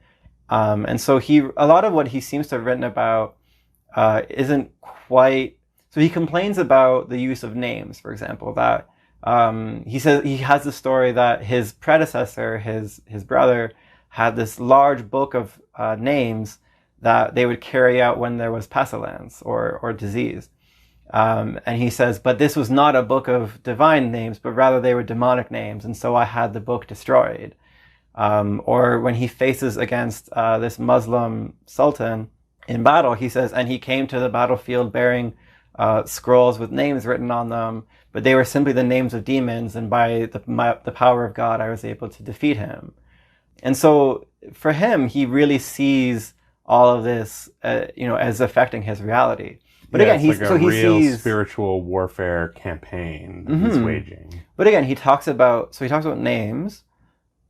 And so a lot of what he seems to have written about isn't quite. So he complains about the use of names, for example, that he says he has the story that his predecessor, his brother, had this large book of names that they would carry out when there was pestilence or disease. And he says, but this was not a book of divine names, but rather they were demonic names, and so I had the book destroyed. Or when he faces against this Muslim sultan in battle, he says, and he came to the battlefield bearing scrolls with names written on them, but they were simply the names of demons, and by the power of God, I was able to defeat him. And so for him, he really sees all of this, as affecting his reality. But again, he sees spiritual warfare campaign that he's waging. But again, he talks about names,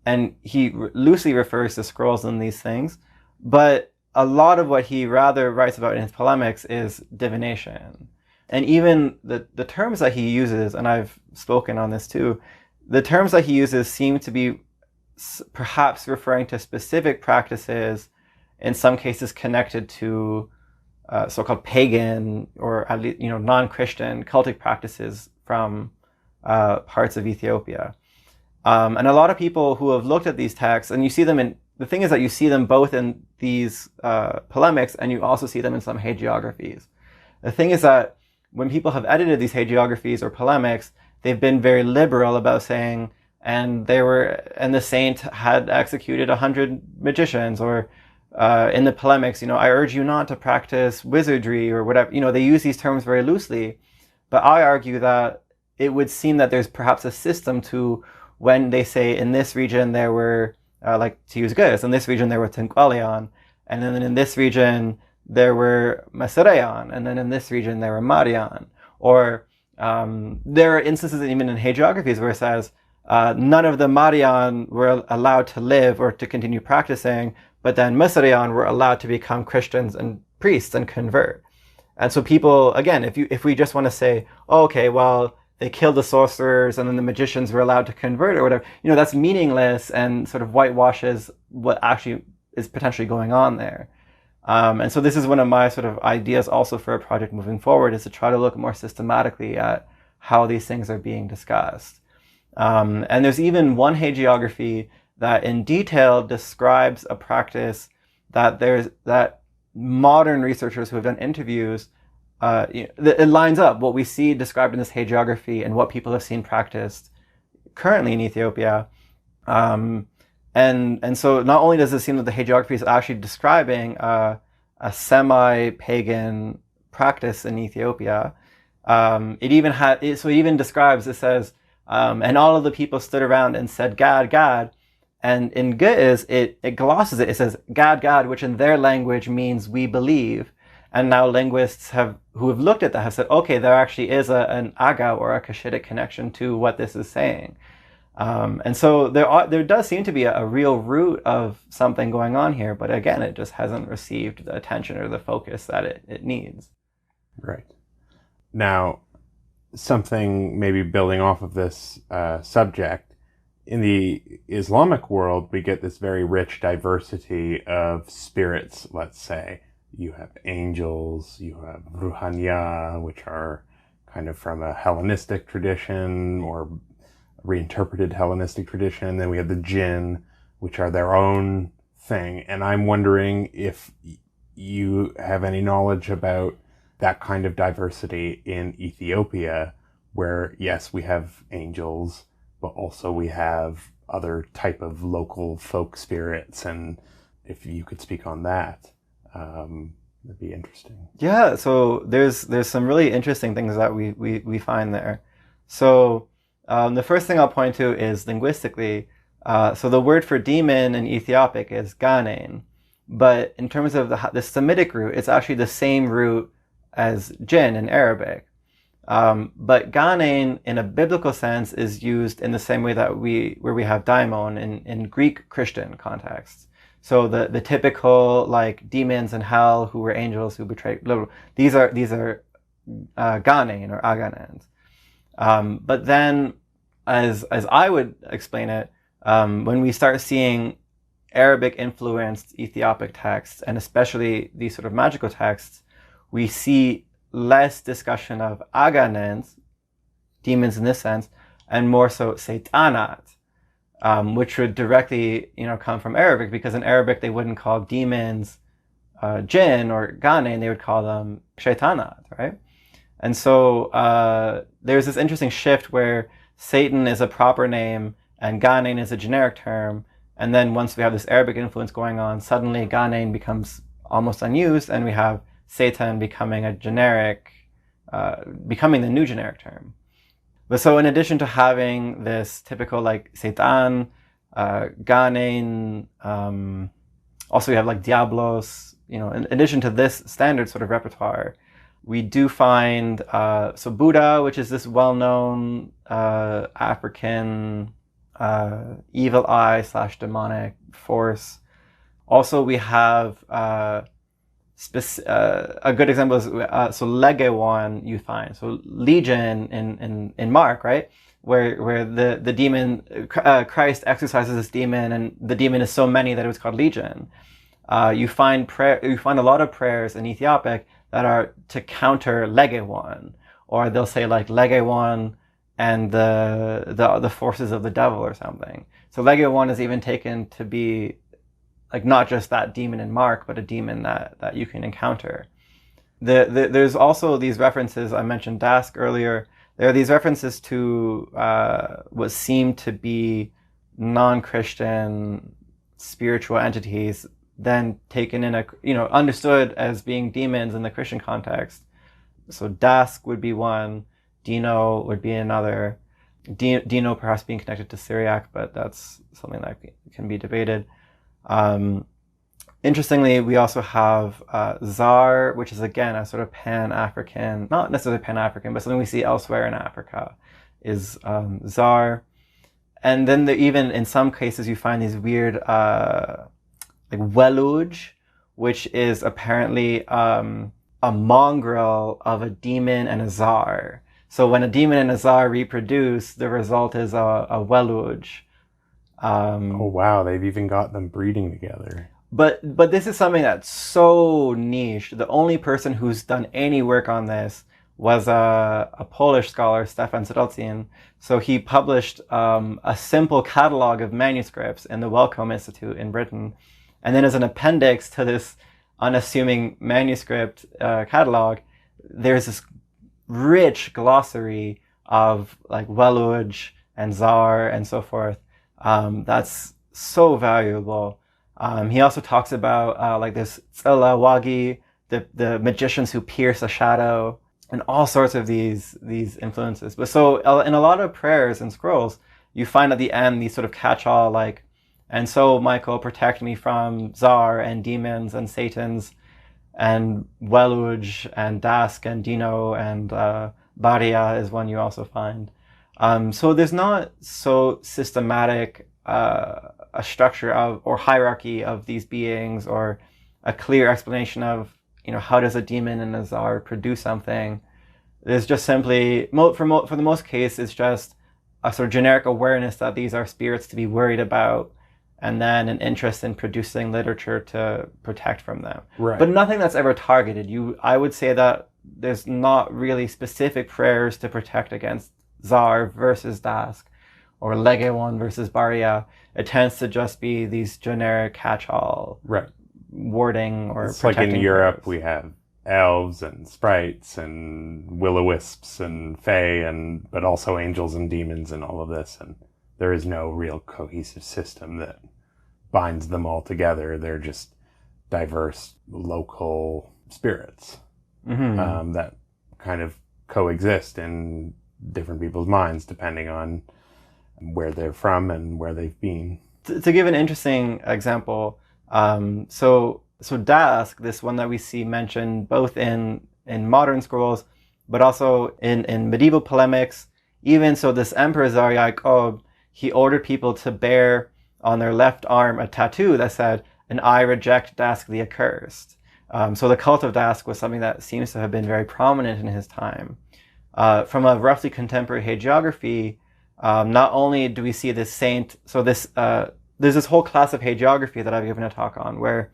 and he loosely refers to scrolls and these things. But a lot of what he rather writes about in his polemics is divination. And even the terms that he uses, and I've spoken on this too, the terms that he uses seem to be perhaps referring to specific practices, in some cases connected to so-called pagan or at least non-Christian cultic practices from parts of Ethiopia. And a lot of people who have looked at these texts, and you see them the thing is that you see them both in these polemics, and you also see them in some hagiographies. The thing is that when people have edited these hagiographies or polemics, they've been very liberal about saying, and the saint had executed 100 magicians, or in the polemics, I urge you not to practice wizardry or whatever. They use these terms very loosely, but I argue that it would seem that there's perhaps a system to when they say in this region there were, like to use Goes, in this region there were Tinqualion, and then in this region there were Masareon, and then in this region there were Marion. Or there are instances even in hagiographies where it says none of the Marion were allowed to live or to continue practicing, but then Masareon were allowed to become Christians and priests and convert. And so people, again, if we just want to say, oh, okay, well, they killed the sorcerers and then the magicians were allowed to convert or whatever, that's meaningless and sort of whitewashes what actually is potentially going on there. And so this is one of my sort of ideas also for a project moving forward, is to try to look more systematically at how these things are being discussed. And there's even one hagiography that in detail describes a practice that modern researchers who have done interviews, it lines up what we see described in this hagiography and what people have seen practiced currently in Ethiopia. And so not only does it seem that the hagiography is actually describing a semi-pagan practice in Ethiopia, it even describes, it says, and all of the people stood around and said, Gad, Gad, And in Ge'ez, it glosses it. It says, Gad, Gad, which in their language means we believe. And now linguists who have looked at that have said, okay, there actually is an Aga or a Cushitic connection to what this is saying. And so there does seem to be a real root of something going on here, but again, it just hasn't received the attention or the focus that it needs. Right. Now, something maybe building off of this subject, in the Islamic world, we get this very rich diversity of spirits, let's say. You have angels, you have ruhaniya, which are kind of from a Hellenistic tradition or reinterpreted Hellenistic tradition. Then we have the jinn, which are their own thing. And I'm wondering if you have any knowledge about that kind of diversity in Ethiopia, where, yes, we have angels, but also we have other type of local folk spirits. And if you could speak on that, that'd be interesting. Yeah, so there's some really interesting things that we find there. So the first thing I'll point to is linguistically. So the word for demon in Ethiopic is ganein, but in terms of the Semitic root, it's actually the same root as jinn in Arabic. But ganein, in a biblical sense, is used in the same way that where we have daimon in Greek Christian contexts. So the typical like demons in hell who were angels who betrayed, blah, blah, blah, these are ganein or aganans. But then, as I would explain it, when we start seeing Arabic influenced Ethiopic texts, and especially these sort of magical texts, we see less discussion of aganans, demons in this sense, and more so seitanat, which would directly, come from Arabic, because in Arabic they wouldn't call demons jinn or ganein, they would call them shaitanat, right? And so there's this interesting shift where Satan is a proper name and ganein is a generic term, and then once we have this Arabic influence going on, suddenly ganein becomes almost unused, and we have Satan becoming a generic, becoming the new generic term. But so in addition to having this typical like Satan, ganein, also we have like diablos, in addition to this standard sort of repertoire, we do find, so Buddha, which is this well-known African evil eye / demonic force. Also we have a good example is so Legewan you find, so Legion in Mark, right, where the demon Christ exorcises this demon, and the demon is so many that it was called Legion. You find a lot of prayers in Ethiopic that are to counter Legewan, or they'll say like Legewan and the forces of the devil or something. So Legewan is even taken to be like not just that demon in Mark, but a demon that you can encounter. There's also these references, I mentioned Dask earlier, there are these references to what seem to be non-Christian spiritual entities, then taken in understood as being demons in the Christian context. So Dask would be one, Dino would be another, Dino perhaps being connected to Syriac, but that's something that can be debated. Interestingly, we also have Zar, which is again a sort of Pan-African, not necessarily Pan-African, but something we see elsewhere in Africa, is Zar. And then even in some cases you find these weird like Weluj, which is apparently a mongrel of a demon and a Zar. So when a demon and a Zar reproduce, the result is a Weluj. Oh wow, they've even got them breeding together. But this is something that's so niche. The only person who's done any work on this was a Polish scholar, Stefan Zrocin. So he published a simple catalog of manuscripts in the Wellcome Institute in Britain. And then as an appendix to this unassuming manuscript catalog, there's this rich glossary of like Weluj and Zar and so forth. That's so valuable. He also talks about like this Tsela Wagi, the magicians who pierce a shadow, and all sorts of these influences. But so in a lot of prayers and scrolls, you find at the end these sort of catch-all like And so, Michael, protect me from Tsar and demons and Satans and Weluj and Dask and Dino and Baria is one you also find. So there's not so systematic a structure of or hierarchy of these beings, or a clear explanation of, how does a demon and a Tsar produce something. There's just simply, for the most case, it's just a sort of generic awareness that these are spirits to be worried about, and then an interest in producing literature to protect from them. Right. But nothing that's ever targeted. I would say that there's not really specific prayers to protect against Tsar versus Dask, or Legewon versus Baria. It tends to just be these generic catch-all Right. warding or it's like in protecting Europe, prayers. we have elves and sprites and will-o-wisps and fae, but also angels and demons and all of this. And there is no real cohesive system that binds them all together. They're just diverse local spirits that kind of coexist in different people's minds depending on where they're from and where they've been. To give an interesting example, so Dask, this one that we see mentioned both in modern scrolls, but also in medieval polemics. Even so, this Emperor Tsar Yaakov, he ordered people to bear on their left arm a tattoo that said, "And I reject Dask the accursed." So the cult of Dask was something that seems to have been very prominent in his time. From a roughly contemporary hagiography, not only do we see this saint, so there's this whole class of hagiography that I've given a talk on, where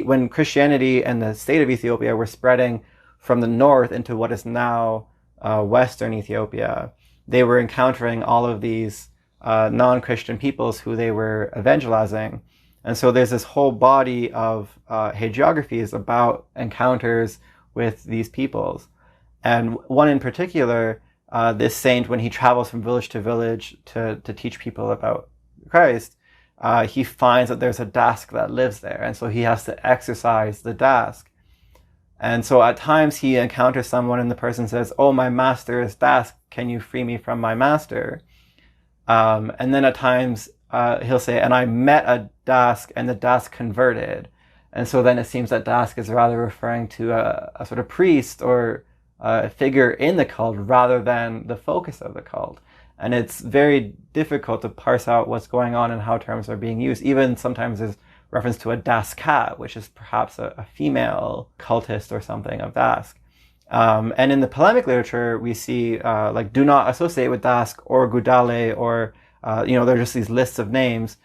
when Christianity and the state of Ethiopia were spreading from the north into what is now Western Ethiopia, they were encountering all of these non-Christian peoples who they were evangelizing. And so there's this whole body of hagiographies about encounters with these peoples. And one in particular, this saint, when he travels from village to village to teach people about Christ, he finds that there's a Dask that lives there. And so he has to exorcise the Dask. And so at times he encounters someone and the person says, "Oh, my master is Dask. Can you free me from my master?" And then at times he'll say, "And I met a Dask and the Dask converted." And so then it seems that Dask is rather referring to a sort of priest or a figure in the cult rather than the focus of the cult. And it's very difficult to parse out what's going on and how terms are being used. Even sometimes there's reference to a Dask cat, which is perhaps a female cultist or something of Dask. And in the polemic literature, we see do not associate with Dask or Gudale or, there are just these lists of names.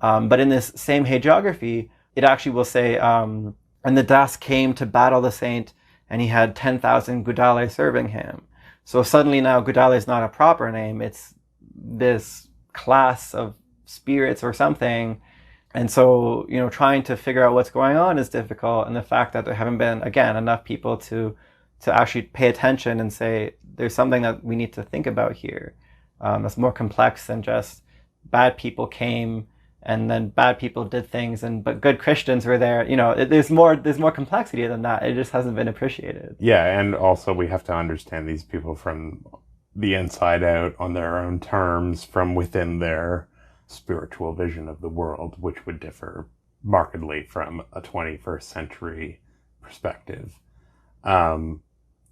But in this same hagiography, it actually will say, and the Dask came to battle the saint, and he had 10,000 Gudale serving him. So suddenly now Gudale is not a proper name. It's this class of spirits or something. And so, trying to figure out what's going on is difficult. And the fact that there haven't been, again, enough people to actually pay attention and say, there's something that we need to think about here. That's more complex than just bad people came and then bad people did things, but good Christians were there. There's more complexity than that. It just hasn't been appreciated. Yeah, and also we have to understand these people from the inside out on their own terms, from within their spiritual vision of the world, which would differ markedly from a 21st century perspective.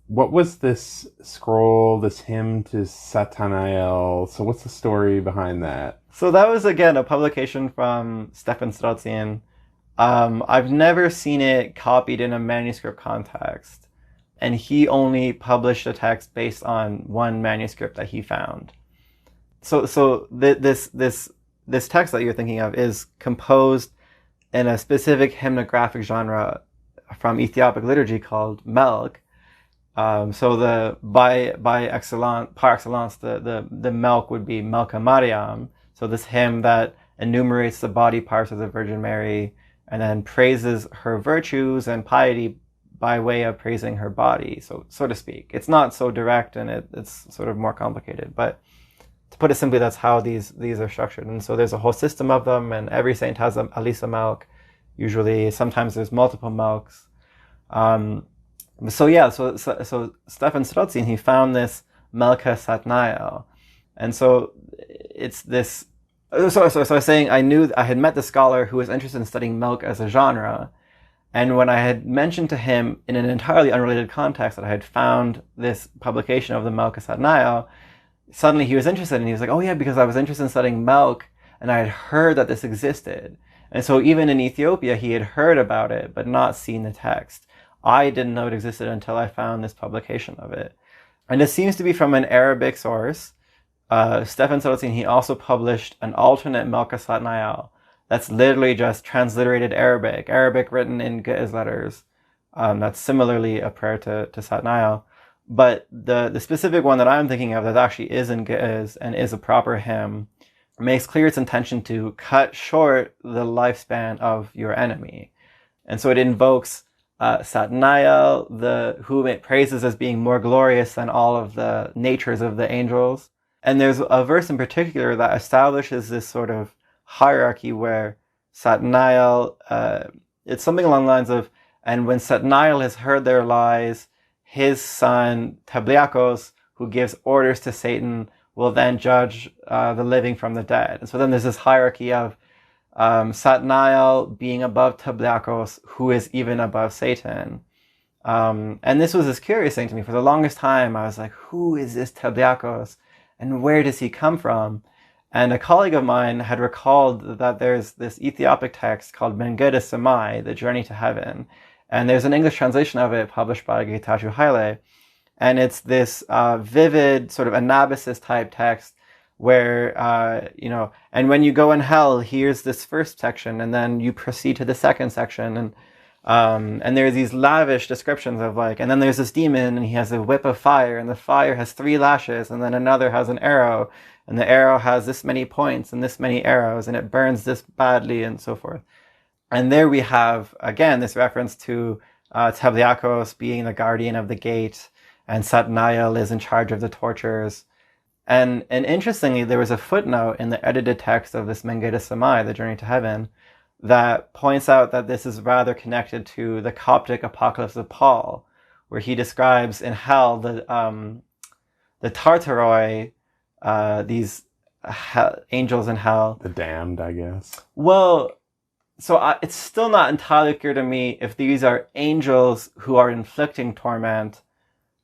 What was this scroll, this hymn to Satanael? So what's the story behind that? So that was, again, a publication from Stefan Strozian. I've never seen it copied in a manuscript context. And he only published a text based on one manuscript that he found. So this text that you're thinking of is composed in a specific hymnographic genre from Ethiopic liturgy called Melk. So par excellence, the Melk would be Melka Mariam. So this hymn that enumerates the body parts of the Virgin Mary and then praises her virtues and piety by way of praising her body, so to speak. It's not so direct, and it's sort of more complicated. But to put it simply, that's how these are structured. And so there's a whole system of them, and every saint has at least a Melk. Usually, sometimes there's multiple Melks. So Stefan Strozian, he found this Melka Satnael. And so it's this So I was saying I had met the scholar who was interested in studying milk as a genre. And when I had mentioned to him in an entirely unrelated context that I had found this publication of the Milk of Satnael, suddenly he was interested, and he was like, oh yeah, because I was interested in studying milk and I had heard that this existed. And so even in Ethiopia, he had heard about it, but not seen the text. I didn't know it existed until I found this publication of it. And it seems to be from an Arabic source. Stefan Sorotzin, he also published an alternate Milk of Satnael. That's literally just transliterated Arabic written in Ge'ez letters. That's similarly a prayer to Satnael. But the specific one that I'm thinking of that actually is in Ge'ez and is a proper hymn makes clear its intention to cut short the lifespan of your enemy. And so it invokes Satnael, whom it praises as being more glorious than all of the natures of the angels. And there's a verse in particular that establishes this sort of hierarchy where Satnael, it's something along the lines of, and when Satnael has heard their lies, his son Tabliakos, who gives orders to Satan, will then judge the living from the dead. And so then there's this hierarchy of Satnael being above Tabliakos, who is even above Satan. And this was this curious thing to me. For the longest time, I was like, who is this Tabliakos? And where does he come from? And a colleague of mine had recalled that there's this Ethiopic text called Mengede Samai, The Journey to Heaven. And there's an English translation of it published by Getachew Haile. And it's this vivid sort of anabasis type text where, and when you go in hell, here's this first section, and then you proceed to the second section. And there's these lavish descriptions of and then there's this demon, and he has a whip of fire, and the fire has 3 lashes, and then another has an arrow, and the arrow has this many points and this many arrows, and it burns this badly, and so forth. And there we have, again, this reference to Tabliakos being the guardian of the gate, and Satnael is in charge of the tortures. And interestingly, there was a footnote in the edited text of this Mengede Samai, The Journey to Heaven, that points out that this is rather connected to the Coptic Apocalypse of Paul, where he describes in hell the Tartaroi, these angels in hell. The damned, I guess. Well, so it's still not entirely clear to me if these are angels who are inflicting torment,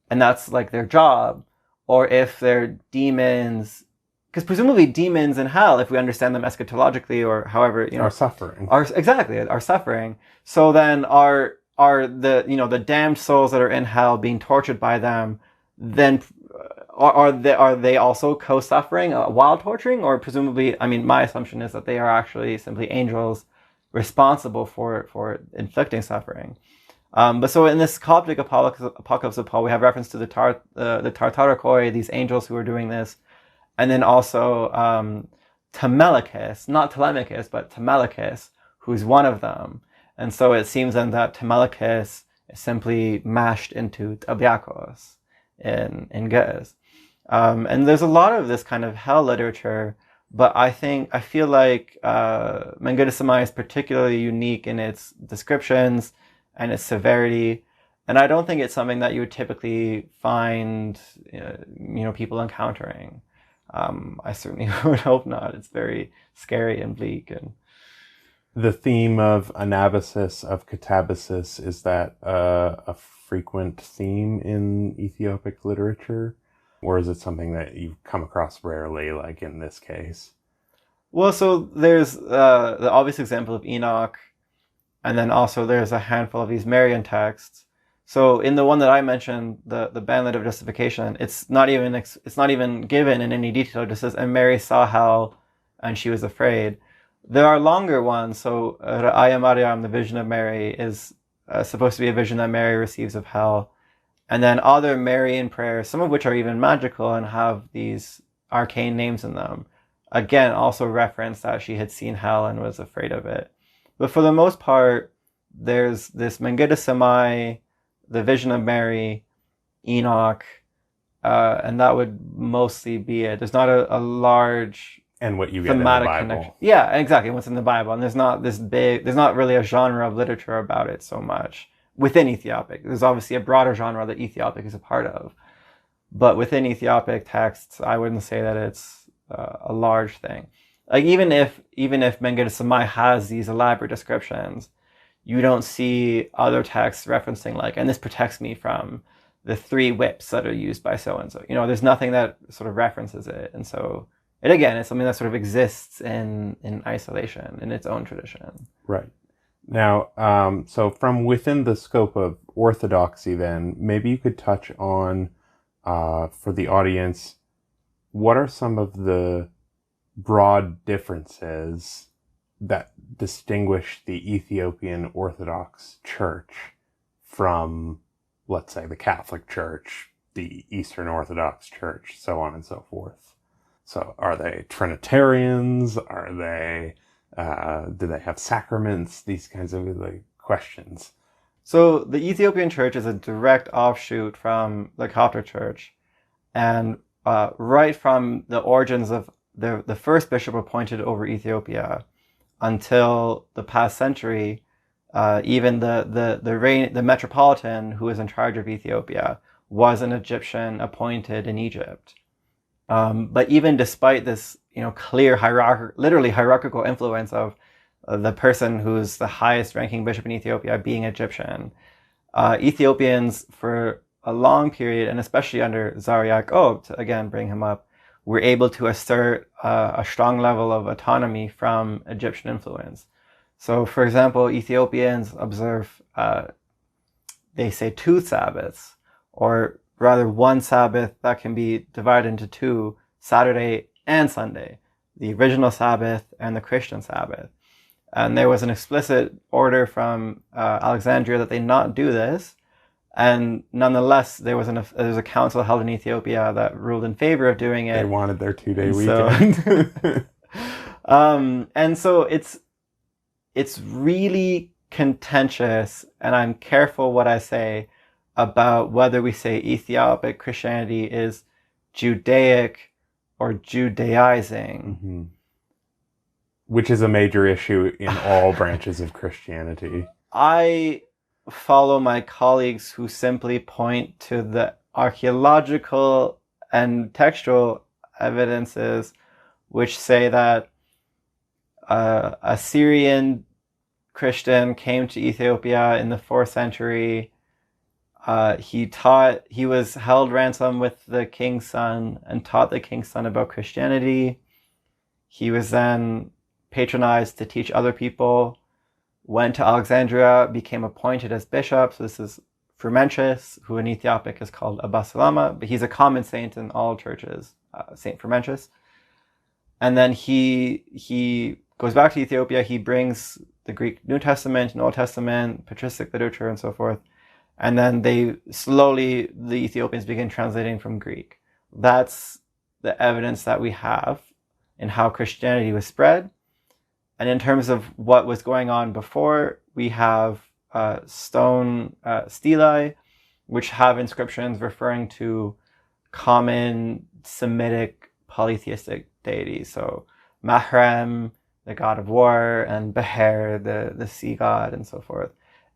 and that's their job, or if they're demons. Because presumably demons in hell, if we understand them eschatologically or however, are suffering. Are suffering. So then are the damned souls that are in hell being tortured by them, then are they also co-suffering while torturing? Or presumably, my assumption is that they are actually simply angels responsible for inflicting suffering. But so in this Coptic Apocalypse of Paul, we have reference to the Tartarikoi, these angels who are doing this. And then also Telemachus, not Telemachus, but Telemachus, who's one of them. And so it seems then that Telemachus is simply mashed into Tabliakos in Ge'ez. And there's a lot of this kind of hell literature, but I feel like Mengede Samai is particularly unique in its descriptions and its severity. And I don't think it's something that you would typically find people encountering. I certainly would hope not. It's very scary and bleak. And the theme of anabasis, of catabasis, is that a frequent theme in Ethiopic literature? Or is it something that you've come across rarely, like in this case? Well, so there's the obvious example of Enoch, and then also there's a handful of these Marian texts. So in the one that I mentioned, the Banlet of Justification, it's not even given in any detail. It just says, and Mary saw hell, and she was afraid. There are longer ones. So Ra'aya Maryam, the vision of Mary, is supposed to be a vision that Mary receives of hell. And then other Marian prayers, some of which are even magical and have these arcane names in them, again also reference that she had seen hell and was afraid of it. But for the most part, there's this Mengede Samai, the vision of Mary, Enoch, and that would mostly be it. There's not a large and what you get in the Bible. Connection. Yeah, exactly. What's in the Bible, and there's not really a genre of literature about it so much within Ethiopic. There's obviously a broader genre that Ethiopic is a part of, but within Ethiopic texts, I wouldn't say that it's a large thing. Like even if Mengistu Samai has these elaborate descriptions, you don't see other texts referencing like, and this protects me from the 3 whips that are used by so and so. There's nothing that sort of references it, and so it's something that sort of exists in isolation in its own tradition. Right. Now, so from within the scope of orthodoxy, then maybe you could touch on, for the audience, what are some of the broad differences that distinguish the Ethiopian Orthodox Church from, let's say, the Catholic Church, the Eastern Orthodox Church, so on and so forth? So are they Trinitarians? Are they, do they have sacraments? These kinds of questions. So the Ethiopian Church is a direct offshoot from the Coptic Church, and right from the origins of the first bishop appointed over Ethiopia until the past century, even the metropolitan who was in charge of Ethiopia was an Egyptian appointed in Egypt. But even despite this, clear literally hierarchical influence of the person who's the highest ranking bishop in Ethiopia being Egyptian, Ethiopians for a long period, and especially under Zar Yaakov, to again bring him up, were able to assert a strong level of autonomy from Egyptian influence. So, for example, Ethiopians observe, they say 2 Sabbaths, or rather 1 Sabbath that can be divided into 2, Saturday and Sunday, the original Sabbath and the Christian Sabbath. And there was an explicit order from Alexandria that they not do this. And nonetheless, there was a council held in Ethiopia that ruled in favor of doing it. They wanted their 2-day weekend. And so it's really contentious, and I'm careful what I say about whether we say Ethiopic Christianity is Judaic or Judaizing. Mm-hmm. Which is a major issue in all branches of Christianity. I follow my colleagues who simply point to the archaeological and textual evidences which say that a Syrian Christian came to Ethiopia in the 4th century. He was held ransom with the king's son and taught the king's son about Christianity. He was then patronized to teach other people, went to Alexandria, became appointed as bishop. So this is Frumentius, who in Ethiopic is called Abba Salama, but he's a common saint in all churches, Saint Frumentius. And then he goes back to Ethiopia. He brings the Greek New Testament and Old Testament, patristic literature, and so forth. And then the Ethiopians begin translating from Greek. That's the evidence that we have in how Christianity was spread. And in terms of what was going on before, we have stone stelae, which have inscriptions referring to common Semitic polytheistic deities. So Mahrem, the god of war, and Beher, the sea god, and so forth.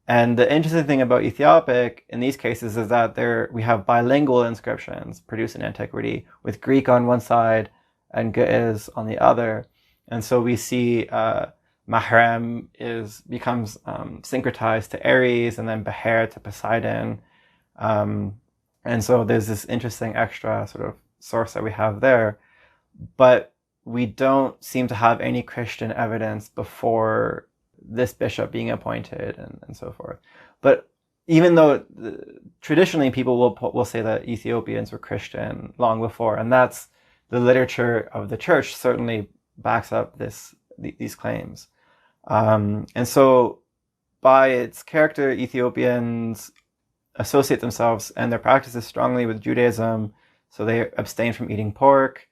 And the interesting thing about Ethiopic in these cases is that we have bilingual inscriptions produced in antiquity with Greek on one side and Ge'ez on the other. And so we see Mahrem becomes syncretized to Ares, and then Beher to Poseidon. And so there's this interesting extra sort of source that we have there. But we don't seem to have any Christian evidence before this bishop being appointed and so forth. But even though traditionally people will say that Ethiopians were Christian long before, and that's the literature of the church certainly backs up these claims. And so by its character, Ethiopians associate themselves and their practices strongly with Judaism. So they abstain from eating pork,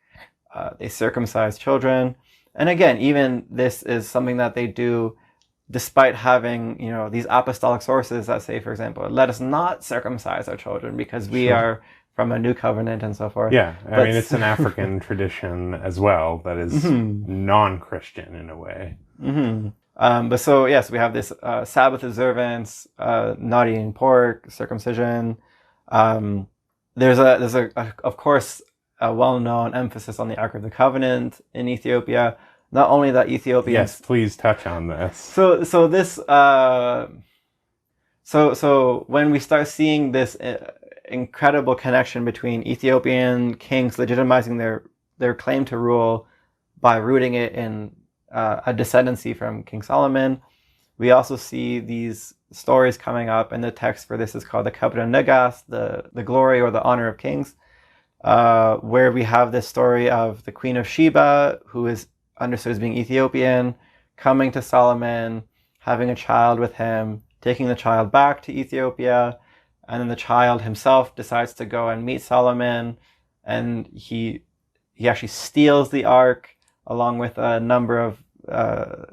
they circumcise children. And again, even this is something that they do despite having, these apostolic sources that say, for example, let us not circumcise our children because we are from a new covenant and so forth. Yeah, I mean, it's an African tradition as well that is non-Christian in a way. Mm-hmm. But so, yes, we have this Sabbath observance, not eating pork, circumcision. There's of course, a well-known emphasis on the Ark of the Covenant in Ethiopia. not only that Ethiopians. Yes, please touch on this. So this so when we start seeing this incredible connection between Ethiopian kings legitimizing their claim to rule by rooting it in a descendancy from King Solomon, we also see these stories coming up, and the text for this is called the Kabra Negas, the glory or the honor of kings, where we have this story of the Queen of Sheba, who is understood as being Ethiopian, coming to Solomon, having a child with him, taking the child back to Ethiopia, and then the child himself decides to go and meet Solomon, and he actually steals the ark along with a number of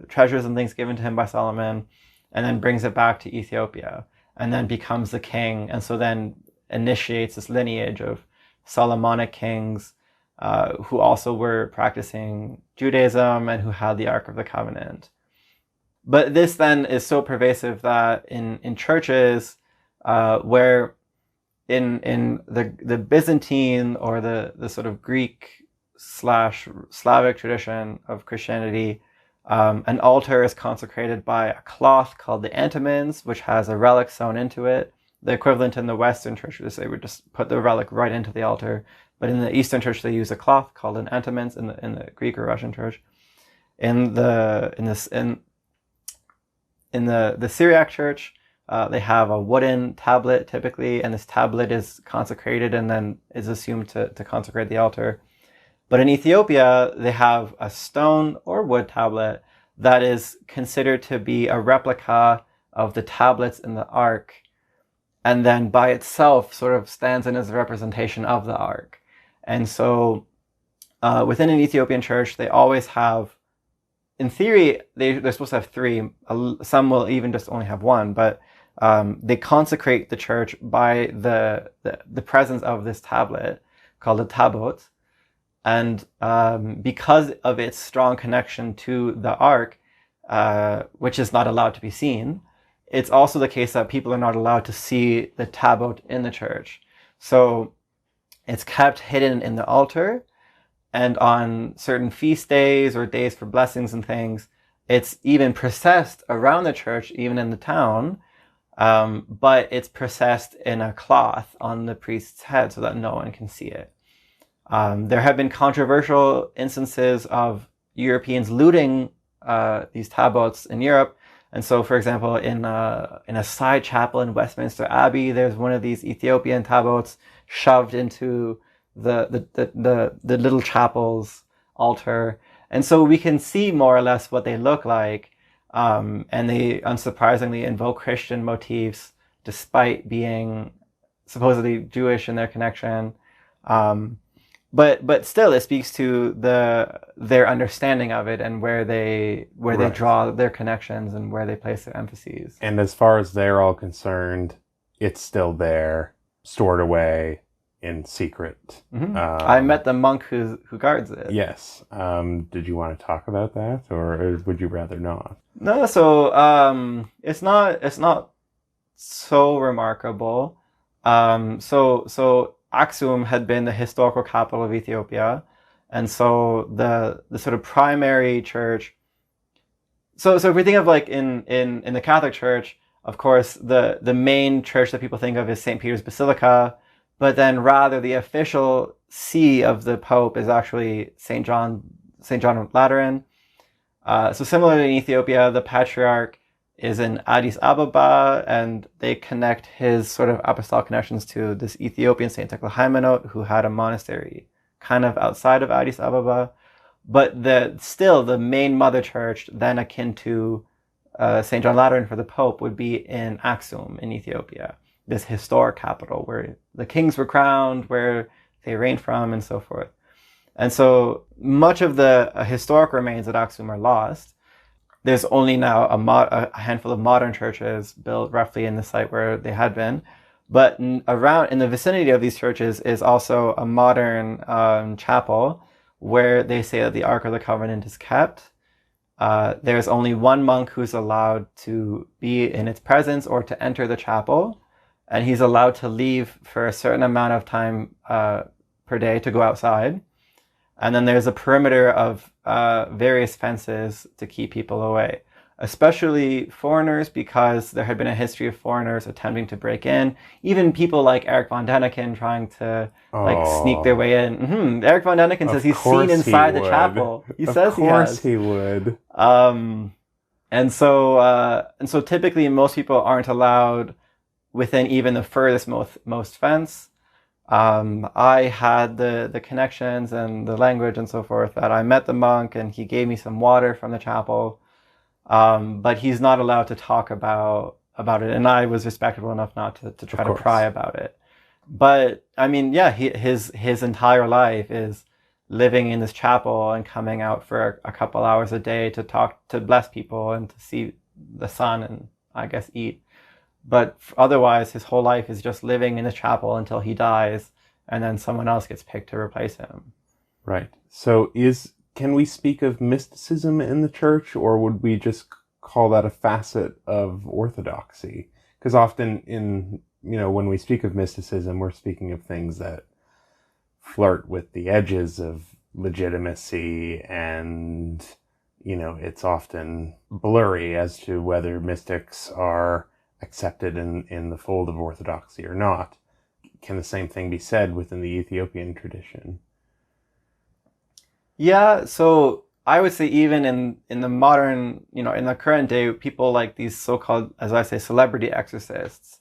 treasures and things given to him by Solomon, and then brings it back to Ethiopia, and then becomes the king, and so then initiates this lineage of Solomonic kings who also were practicing Judaism and who had the Ark of the Covenant. But this then is so pervasive that in churches where in the Byzantine or the sort of Greek / Slavic tradition of Christianity, an altar is consecrated by a cloth called the antimons, which has a relic sewn into it. The equivalent in the Western churches, they would just put the relic right into the altar. But in the Eastern church, they use a cloth called an antimons in the Greek or Russian church. In the Syriac church, they have a wooden tablet typically, and this tablet is consecrated and then is assumed to consecrate the altar. But in Ethiopia, they have a stone or wood tablet that is considered to be a replica of the tablets in the Ark, and then by itself sort of stands in as a representation of the Ark. And so within an Ethiopian church, they always have, in theory, they're supposed to have three. Some will even just only have one, but they consecrate the church by the presence of this tablet called a tabot. And because of its strong connection to the Ark, which is not allowed to be seen, it's also the case that people are not allowed to see the tabot in the church. So it's kept hidden in the altar, and on certain feast days or days for blessings and things, it's even processed around the church, even in the town, but it's processed in a cloth on the priest's head so that no one can see it. There have been controversial instances of Europeans looting these tabots in Europe. And so, for example, in a side chapel in Westminster Abbey, there's one of these Ethiopian tabots shoved into the little chapel's altar. And so we can see more or less what they look like. And they unsurprisingly invoke Christian motifs despite being supposedly Jewish in their connection. But still, it speaks to their understanding of it and where they draw their connections and where they place their emphases. And as far as they're all concerned, it's still there, stored away in secret. Mm-hmm. I met the monk who guards it. Yes. Did you want to talk about that, or would you rather not? No. So it's not so remarkable. So Aksum had been the historical capital of Ethiopia, and so the sort of primary church. So if we think of like in the Catholic Church, of course the main church that people think of is St. Peter's Basilica, but then rather the official see of the Pope is actually St. John of Lateran. So similarly in Ethiopia, the Patriarch is in Addis Ababa, and they connect his sort of apostolic connections to this Ethiopian Saint Tekle Haymanot, who had a monastery kind of outside of Addis Ababa. But the main mother church, then akin to St. John Lateran for the Pope, would be in Aksum in Ethiopia, this historic capital where the kings were crowned, where they reigned from, and so forth. And so much of the historic remains at Aksum are lost. There's only now a handful of modern churches built roughly in the site where they had been. But around in the vicinity of these churches is also a modern chapel where they say that the Ark of the Covenant is kept. There's only one monk who's allowed to be in its presence or to enter the chapel, and he's allowed to leave for a certain amount of time per day to go outside. And then there's a perimeter of various fences to keep people away, especially foreigners, because there had been a history of foreigners attempting to break in. Even people like Eric von Däniken trying to sneak their way in. Eric von Däniken says he's seen inside the chapel. He says he has. Of course he would. And so typically most people aren't allowed within even the furthest most fence. I had the connections and the language and so forth that I met the monk and he gave me some water from the chapel. But he's not allowed to talk about it. And I was respectable enough not to try to pry about it. But I mean, yeah, his entire life is living in this chapel and coming out for a couple hours a day to talk, to bless people and to see the sun and I guess eat. But otherwise, his whole life is just living in the chapel until he dies, and then someone else gets picked to replace him. Right. So can we speak of mysticism in the church, or would we just call that a facet of orthodoxy? Because often when we speak of mysticism, we're speaking of things that flirt with the edges of legitimacy, and, it's often blurry as to whether mystics are accepted in the fold of orthodoxy or not. Can the same thing be said within the Ethiopian tradition? Yeah, so I would say even in the modern, in the current day, people like these so-called, as I say, celebrity exorcists,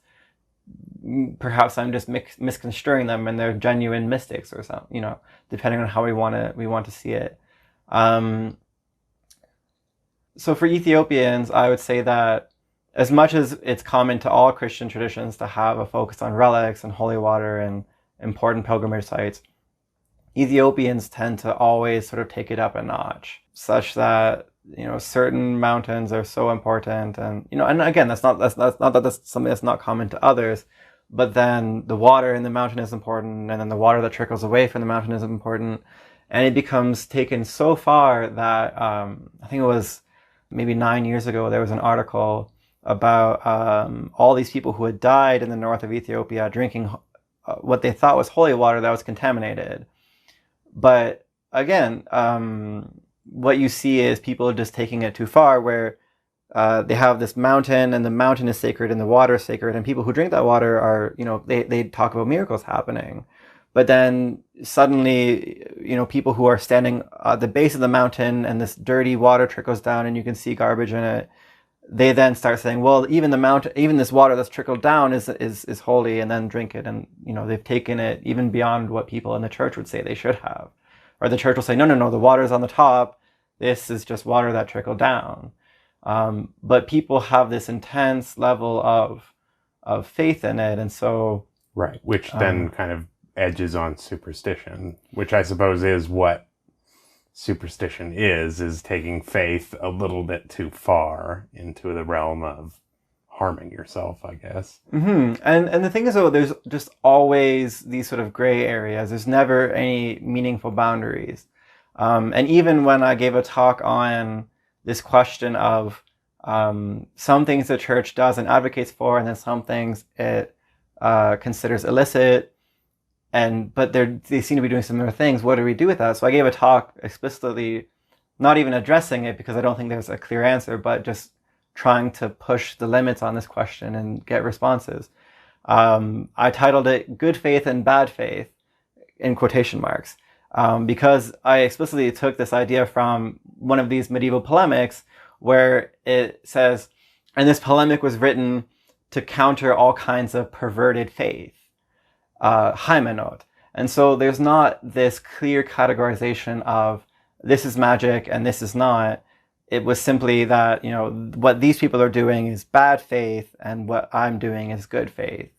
perhaps I'm just misconstruing them, and they're genuine mystics or something, depending on how we want to see it. So for Ethiopians, I would say that as much as it's common to all Christian traditions to have a focus on relics and holy water and important pilgrimage sites, Ethiopians tend to always sort of take it up a notch, such that certain mountains are so important, and and again, that's not that that's something that's not common to others, but then the water in the mountain is important, and then the water that trickles away from the mountain is important, and it becomes taken so far that I think it was maybe 9 years ago there was an article about all these people who had died in the north of Ethiopia drinking what they thought was holy water that was contaminated. But again, what you see is people just taking it too far, where they have this mountain and the mountain is sacred and the water is sacred, and people who drink that water are, they talk about miracles happening. But then suddenly, people who are standing at the base of the mountain and this dirty water trickles down and you can see garbage in it, they then start saying, well, even the mountain, even this water that's trickled down is holy, and then drink it. And, they've taken it even beyond what people in the church would say they should have. Or the church will say, no, the water's on the top. This is just water that trickled down. But people have this intense level of faith in it. And so... Right, which then kind of edges on superstition, which I suppose is what superstition is taking faith a little bit too far into the realm of harming yourself, I guess. Mm-hmm. And the thing is, though, there's just always these sort of gray areas. There's never any meaningful boundaries. And even when I gave a talk on this question of some things the church does and advocates for, and then some things it considers illicit, but they seem to be doing similar things. What do we do with that? So I gave a talk explicitly, not even addressing it because I don't think there's a clear answer, but just trying to push the limits on this question and get responses. I titled it "Good Faith and Bad Faith," in quotation marks, because I explicitly took this idea from one of these medieval polemics where it says, and this polemic was written to counter all kinds of perverted faith. Hymenot. And so there's not this clear categorization of this is magic and this is not. It was simply that, what these people are doing is bad faith and what I'm doing is good faith.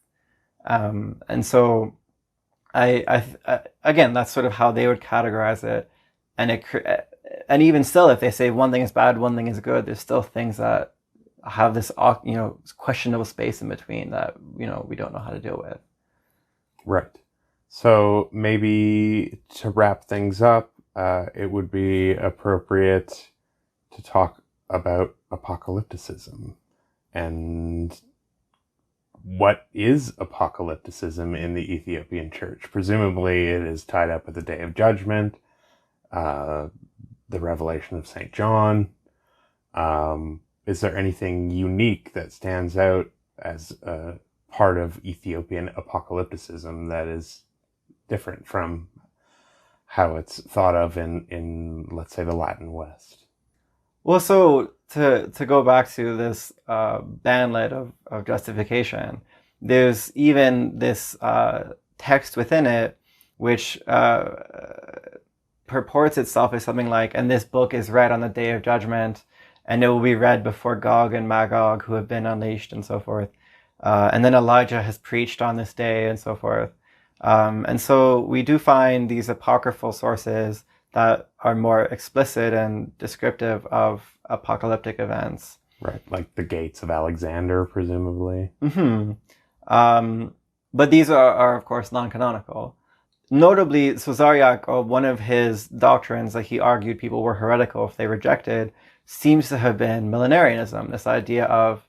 And so I again, that's sort of how they would categorize it. And even still, if they say one thing is bad, one thing is good, there's still things that have this, questionable space in between that, we don't know how to deal with. Right. So maybe to wrap things up, it would be appropriate to talk about apocalypticism. And what is apocalypticism in the Ethiopian church? Presumably it is tied up with the Day of Judgment. the revelation of St. John. Is there anything unique that stands out as a part of Ethiopian apocalypticism that is different from how it's thought of in let's say, the Latin West? Well, so to go back to this bandlet of justification, there's even this text within it which purports itself as something like, and this book is read on the day of judgment, and it will be read before Gog and Magog, who have been unleashed, and so forth. And then Elijah has preached on this day, and so forth. And so we do find these apocryphal sources that are more explicit and descriptive of apocalyptic events. Right, like the Gates of Alexander, presumably. But these are of course, non-canonical. Notably, Sozariak, one of his doctrines that he argued people were heretical if they rejected, seems to have been millenarianism, this idea of,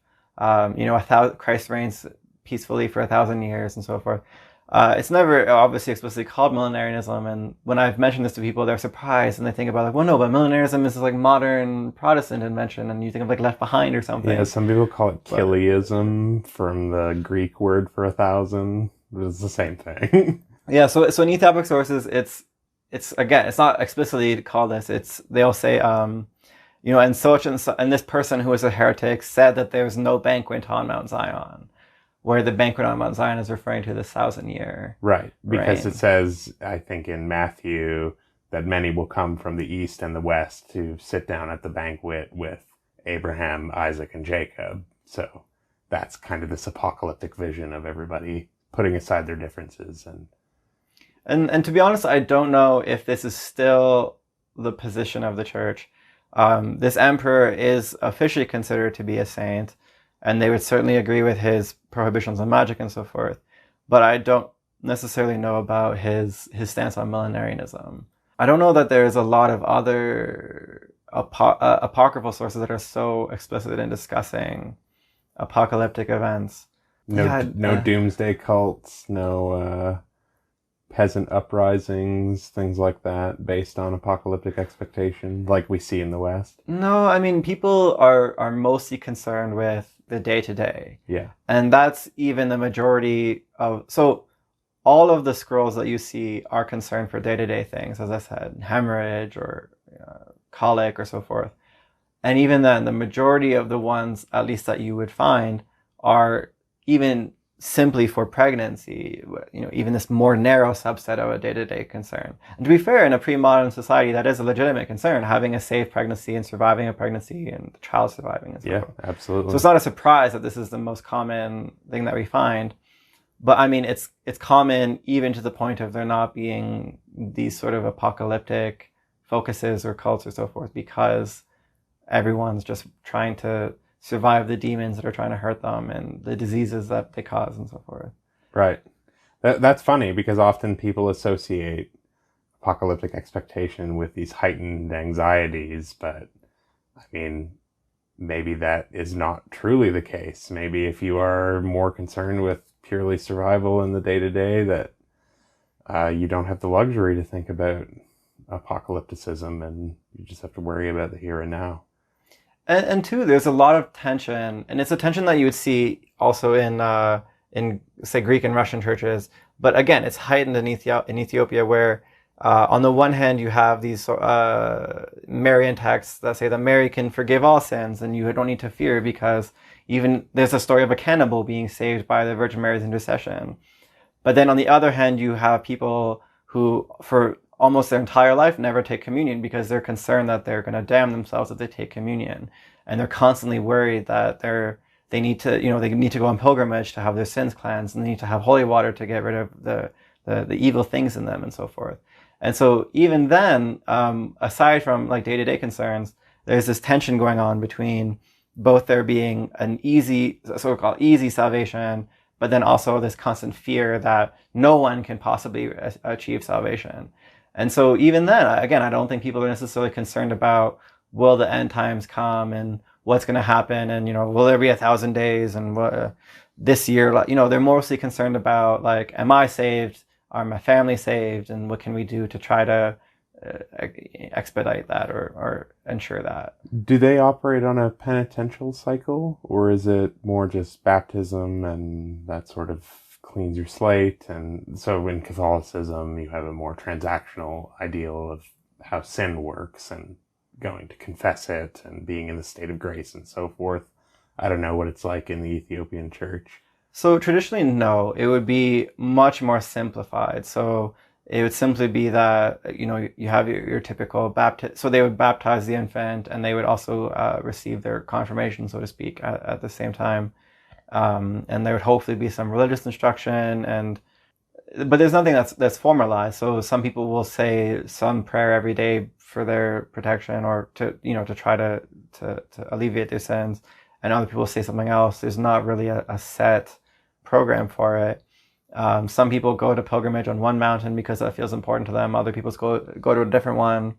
Christ reigns peacefully for 1,000 years and so forth. It's never obviously explicitly called millenarianism, and when I've mentioned this to people, they're surprised and they think about like, well, no, but millenarianism is like modern Protestant invention, and you think of like Left Behind or something. Yeah, some people call it Chiliasm from the Greek word for 1,000. It's the same thing. Yeah, so in Ethiopic sources, it's again, it's not explicitly called this. They'll say, and this person who was a heretic said that there's no banquet on Mount Zion, where the banquet on Mount Zion is referring to the 1,000-year right, because reign. It says, I think in Matthew, that many will come from the east and the west to sit down at the banquet with Abraham, Isaac, and Jacob. So that's kind of this apocalyptic vision of everybody putting aside their differences. And to be honest, I don't know if this is still the position of the church. This emperor is officially considered to be a saint, and they would certainly agree with his prohibitions on magic and so forth. But I don't necessarily know about his stance on millenarianism. I don't know that there's a lot of other apocryphal sources that are so explicit in discussing apocalyptic events. No doomsday cults, no peasant uprisings, things like that, based on apocalyptic expectation, like we see in the West. No, I mean, people are mostly concerned with the day-to-day. Yeah. And that's even the majority of... So all of the scrolls that you see are concerned for day-to-day things, as I said, hemorrhage or colic or so forth. And even then, the majority of the ones, at least that you would find, are even simply for pregnancy, even this more narrow subset of a day-to-day concern. And to be fair, in a pre-modern society, that is a legitimate concern, having a safe pregnancy and surviving a pregnancy and the child surviving and so forth. Yeah, absolutely. So it's not a surprise that this is the most common thing that we find. But I mean, it's common even to the point of there not being these sort of apocalyptic focuses or cults or so forth, because everyone's just trying to survive the demons that are trying to hurt them and the diseases that they cause and so forth. Right. That's funny, because often people associate apocalyptic expectation with these heightened anxieties, but I mean, maybe that is not truly the case. Maybe if you are more concerned with purely survival in the day-to-day, that you don't have the luxury to think about apocalypticism, and you just have to worry about the here and now. And two, there's a lot of tension, and it's a tension that you would see also in say Greek and Russian churches. But again, it's heightened in Ethiopia, where on the one hand you have these Marian texts that say that Mary can forgive all sins, and you don't need to fear, because even there's a story of a cannibal being saved by the Virgin Mary's intercession. But then on the other hand, you have people who, for almost their entire life, never take communion because they're concerned that they're going to damn themselves if they take communion, and they're constantly worried that they need to go on pilgrimage to have their sins cleansed, and they need to have holy water to get rid of the evil things in them and so forth. And so even then, aside from like day-to-day concerns, there's this tension going on between both there being an so-called easy salvation, but then also this constant fear that no one can possibly achieve salvation. And so even then, again, I don't think people are necessarily concerned about, will the end times come and what's going to happen, and will there be 1,000 days, and what this year, they're mostly concerned about, like, am I saved? Are my family saved? And what can we do to try to expedite that or ensure that. Do they operate on a penitential cycle, or is it more just baptism and that sort of cleans your slate? And so in Catholicism, you have a more transactional ideal of how sin works and going to confess it and being in the state of grace and so forth. I don't know what it's like in the Ethiopian church. So traditionally, no, it would be much more simplified. So it would simply be that, you have your typical baptism. So they would baptize the infant, and they would also receive their confirmation, so to speak, at the same time. And there would hopefully be some religious instruction, but there's nothing that's formalized. So some people will say some prayer every day for their protection, or to try to alleviate their sins, and other people say something else. There's not really a set program for it. Some people go to pilgrimage on one mountain because that feels important to them. Other people go to a different one.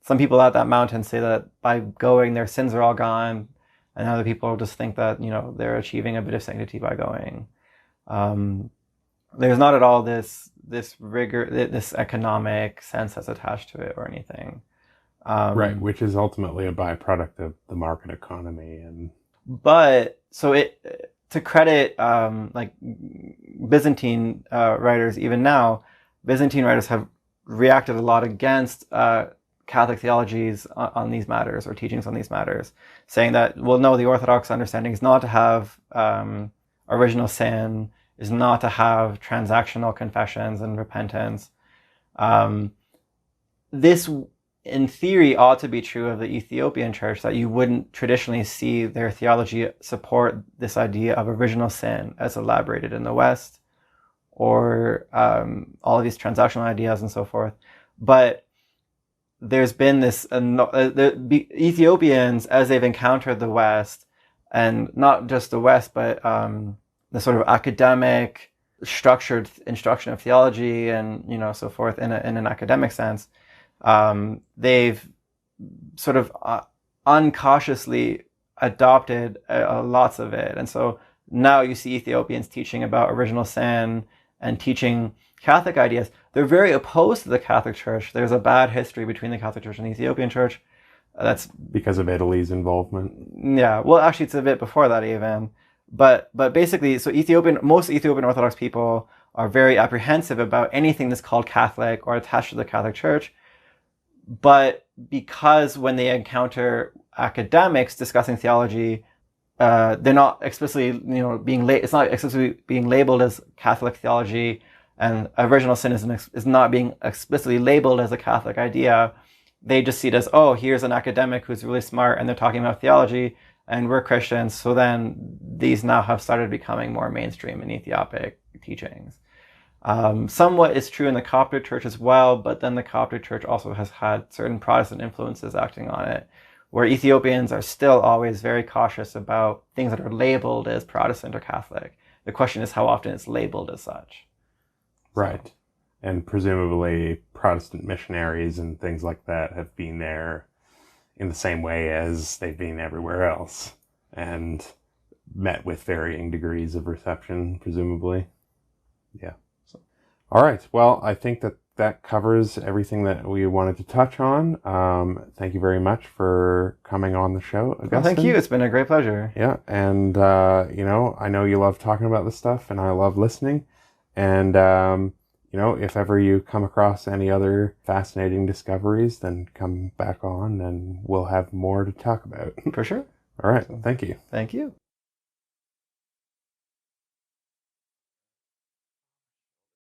Some people at that mountain say that by going, their sins are all gone, and other people just think that they're achieving a bit of sanctity by going. There's not at all this rigor, this economic sense that's attached to it or anything. Right, which is ultimately a byproduct of the market economy. But so to credit like Byzantine writers, even now, Byzantine writers have reacted a lot against Catholic theologies on these matters, or teachings on these matters, saying that, well, no, the Orthodox understanding is not to have original sin, is not to have transactional confessions and repentance. This, in theory, ought to be true of the Ethiopian church, that you wouldn't traditionally see their theology support this idea of original sin as elaborated in the West, or all of these transactional ideas and so forth. But there's been this, the Ethiopians, as they've encountered the West, and not just the West, but the sort of academic, structured instruction of theology and so forth in an academic sense, they've sort of uncautiously adopted lots of it. And so now you see Ethiopians teaching about original sin and teaching Catholic ideas. They're very opposed to the Catholic Church. There's a bad history between the Catholic Church and the Ethiopian Church. That's because of Italy's involvement. Yeah, well, actually, it's a bit before that even. But basically, so most Ethiopian Orthodox people are very apprehensive about anything that's called Catholic or attached to the Catholic Church. But because when they encounter academics discussing theology, they're not explicitly, it's not explicitly being labeled as Catholic theology, and original sin is not being explicitly labeled as a Catholic idea. They just see it as, oh, here's an academic who's really smart, and they're talking about theology, and we're Christians. So then these now have started becoming more mainstream in Ethiopic teachings. Somewhat is true in the Coptic Church as well, but then the Coptic Church also has had certain Protestant influences acting on it, where Ethiopians are still always very cautious about things that are labeled as Protestant or Catholic. The question is how often it's labeled as such. Right. And presumably Protestant missionaries and things like that have been there in the same way as they've been everywhere else, and met with varying degrees of reception, presumably. Yeah. All right. Well, I think that covers everything that we wanted to touch on. Thank you very much for coming on the show, Augustine. Well, thank you. It's been a great pleasure. Yeah. And, I know you love talking about this stuff, and I love listening. And, if ever you come across any other fascinating discoveries, then come back on and we'll have more to talk about. For sure. All right. Thank you. Thank you.